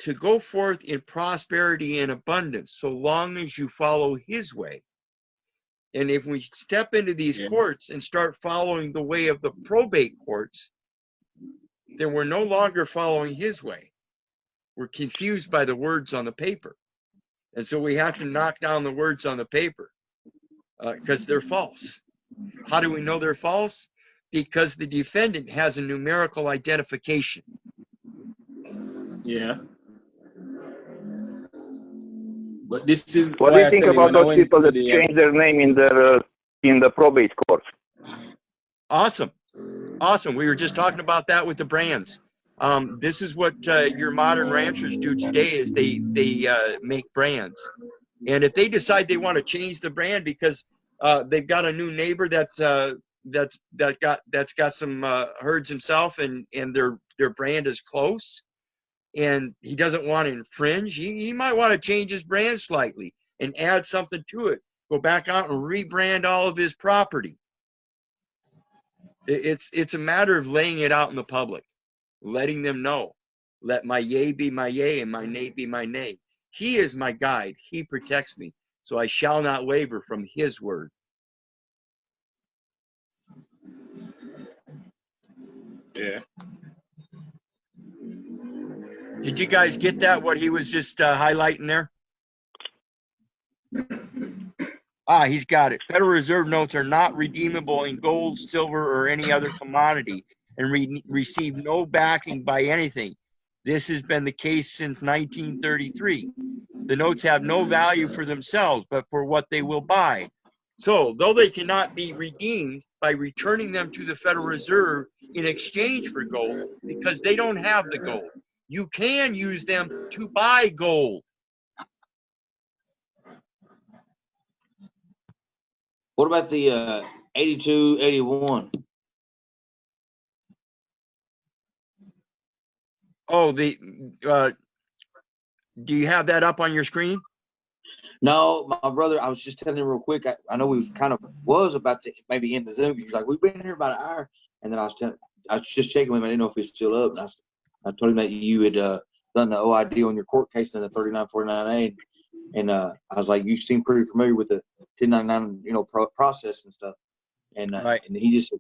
to go forth in prosperity and abundance, so long as you follow his way. And if we step into these courts and start following the way of the probate courts, then we're no longer following his way. We're confused by the words on the paper. And so we have to knock down the words on the paper because they're false. How do we know they're false? Because the defendant has a numerical identification.
Yeah. But this is
What do
why
you
I
think
tell you
about
when I
those
went
people
to
that
the
change their name in the probate court?
Awesome. Awesome. We were just talking about that with the brands. This is what your modern ranchers do today is they make brands. And if they decide they want to change the brand because they've got a new neighbor that's got some herds himself and their brand is close and he doesn't want to infringe, he might want to change his brand slightly and add something to it. Go back out and rebrand all of his property. It's a matter of laying it out in the public, letting them know. Let my yea be my yea and my nay be my nay. He is my guide. He protects me. So I shall not waver from his word.
Yeah.
Did you guys get that, what he was just highlighting there? He's got it. Federal Reserve notes are not redeemable in gold, silver, or any other commodity and receive no backing by anything. This has been the case since 1933. The notes have no value for themselves, but for what they will buy. So, though they cannot be redeemed by returning them to the Federal Reserve in exchange for gold, because they don't have the gold, you can use them to buy gold.
What about the 82, 81?
Oh, do you have that up on your screen?
No, my brother, I was just telling him real quick. I know we was about to maybe end the Zoom. He was like, we've been here about an hour. And then I was just checking with him. I didn't know if he was still up. And I told him that you had done the OID on your court case in the 3949A. And I was like, you seem pretty familiar with the 1099, process and stuff. And
Right.
And he just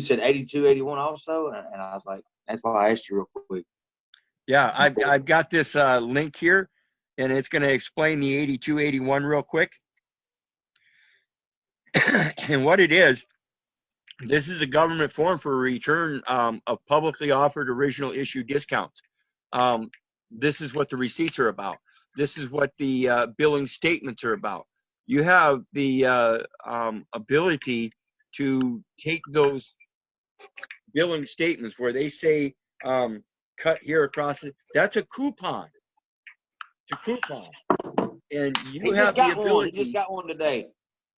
said 82, 81 also. And I was like, that's why I asked you real quick.
Yeah, I've got this link here, and it's going to explain the 8281 real quick. And what it is, this is a government form for a return of publicly offered original issue discounts. This is what the receipts are about. This is what the billing statements are about. You have the ability to take those billing statements where they say cut here across it. That's a coupon. It's a coupon. And you have the ability.
He just got one today.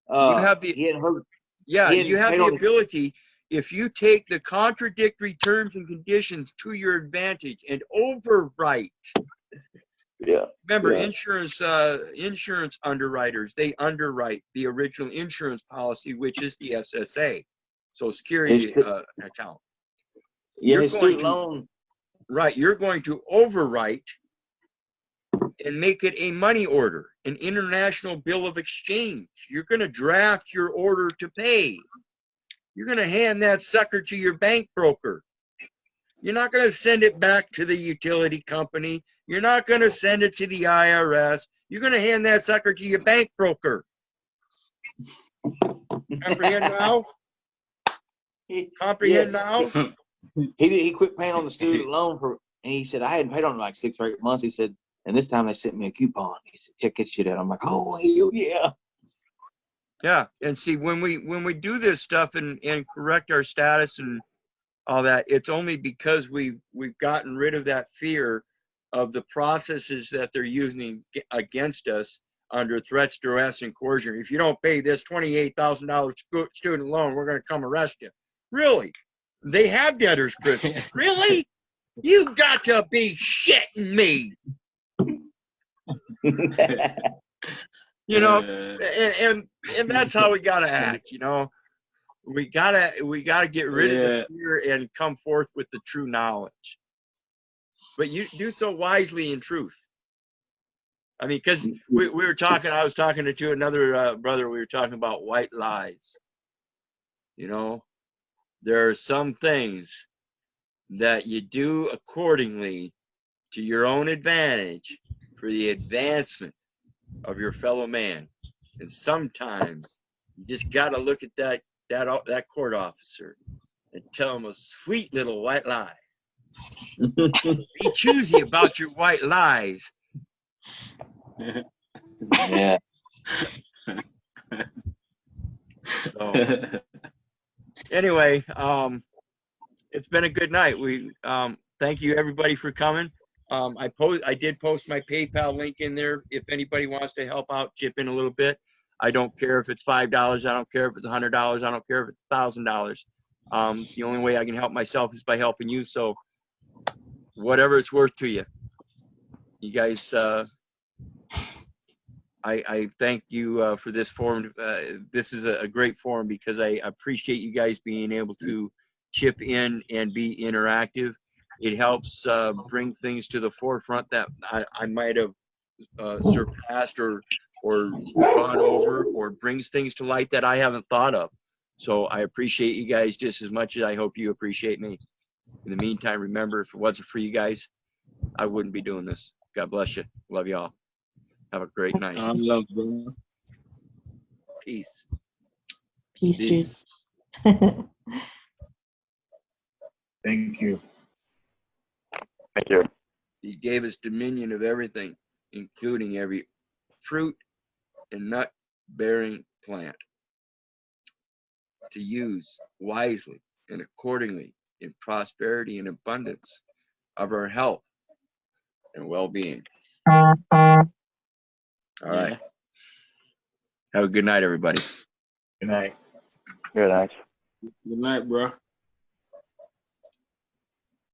You have the,
he hadn't heard.
yeah,
he hadn't
you have
paid
the
on-
ability, if you take the contradictory terms and conditions to your advantage and overwrite.
Yeah.
Remember,
Yeah.
insurance underwriters, they underwrite the original insurance policy, which is the SSA, Social Security account.
Yeah,
You're
his
going
student
to-
loan.
Right, you're going to overwrite and make it a money order, an international bill of exchange. You're going to draft your order to pay. You're going to hand that sucker to your bank broker. You're not going to send it back to the utility company. You're not going to send it to the IRS. You're going to hand that sucker to your bank broker. Comprehend now? Comprehend now?
He quit paying on the student loan and he said, I hadn't paid on it like 6 or 8 months. He said, and this time they sent me a coupon. He said, check that shit out. I'm like, oh, hell yeah.
Yeah, and see, when we do this stuff and correct our status and all that, it's only because we've gotten rid of that fear of the processes that they're using against us under threats, duress, and coercion. If you don't pay this $28,000 student loan, we're going to come arrest you. Really? They have debtors' prison. Really? You got to be shitting me. You know, and that's how we gotta act. You know, we gotta get rid of the fear and come forth with the true knowledge. but you do so wisely in truth. I mean, because we were talking, I was talking to another brother, we were talking about white lies. You know, there are some things that you do accordingly to your own advantage for the advancement of your fellow man. And sometimes you just got to look at that court officer and tell him a sweet little white lie. Be choosy about your white lies.
Yeah.
So anyway, it's been a good night. We thank you everybody for coming. I did post my PayPal link in there if anybody wants to help out, chip in a little bit. I don't care if it's $5. I don't care if it's $100. I don't care if it's $1,000. The only way I can help myself is by helping you. So whatever it's worth to you, you guys. I thank you for this forum. This is a great forum because I appreciate you guys being able to chip in and be interactive. It helps bring things to the forefront that I might have surpassed or gone over, or brings things to light that I haven't thought of. So I appreciate you guys just as much as I hope you appreciate me. In the meantime, remember, if it wasn't for you guys, I wouldn't be doing this. God bless you. Love you all. Have a great night.
Love, bro.
Peace.
Peace.
Thank you.
Thank you.
He gave us dominion of everything, including every fruit and nut bearing plant, to use wisely and accordingly in prosperity and abundance of our health and well-being. All right. Have a good night, everybody.
Good night.
Good night.
Good night, bro.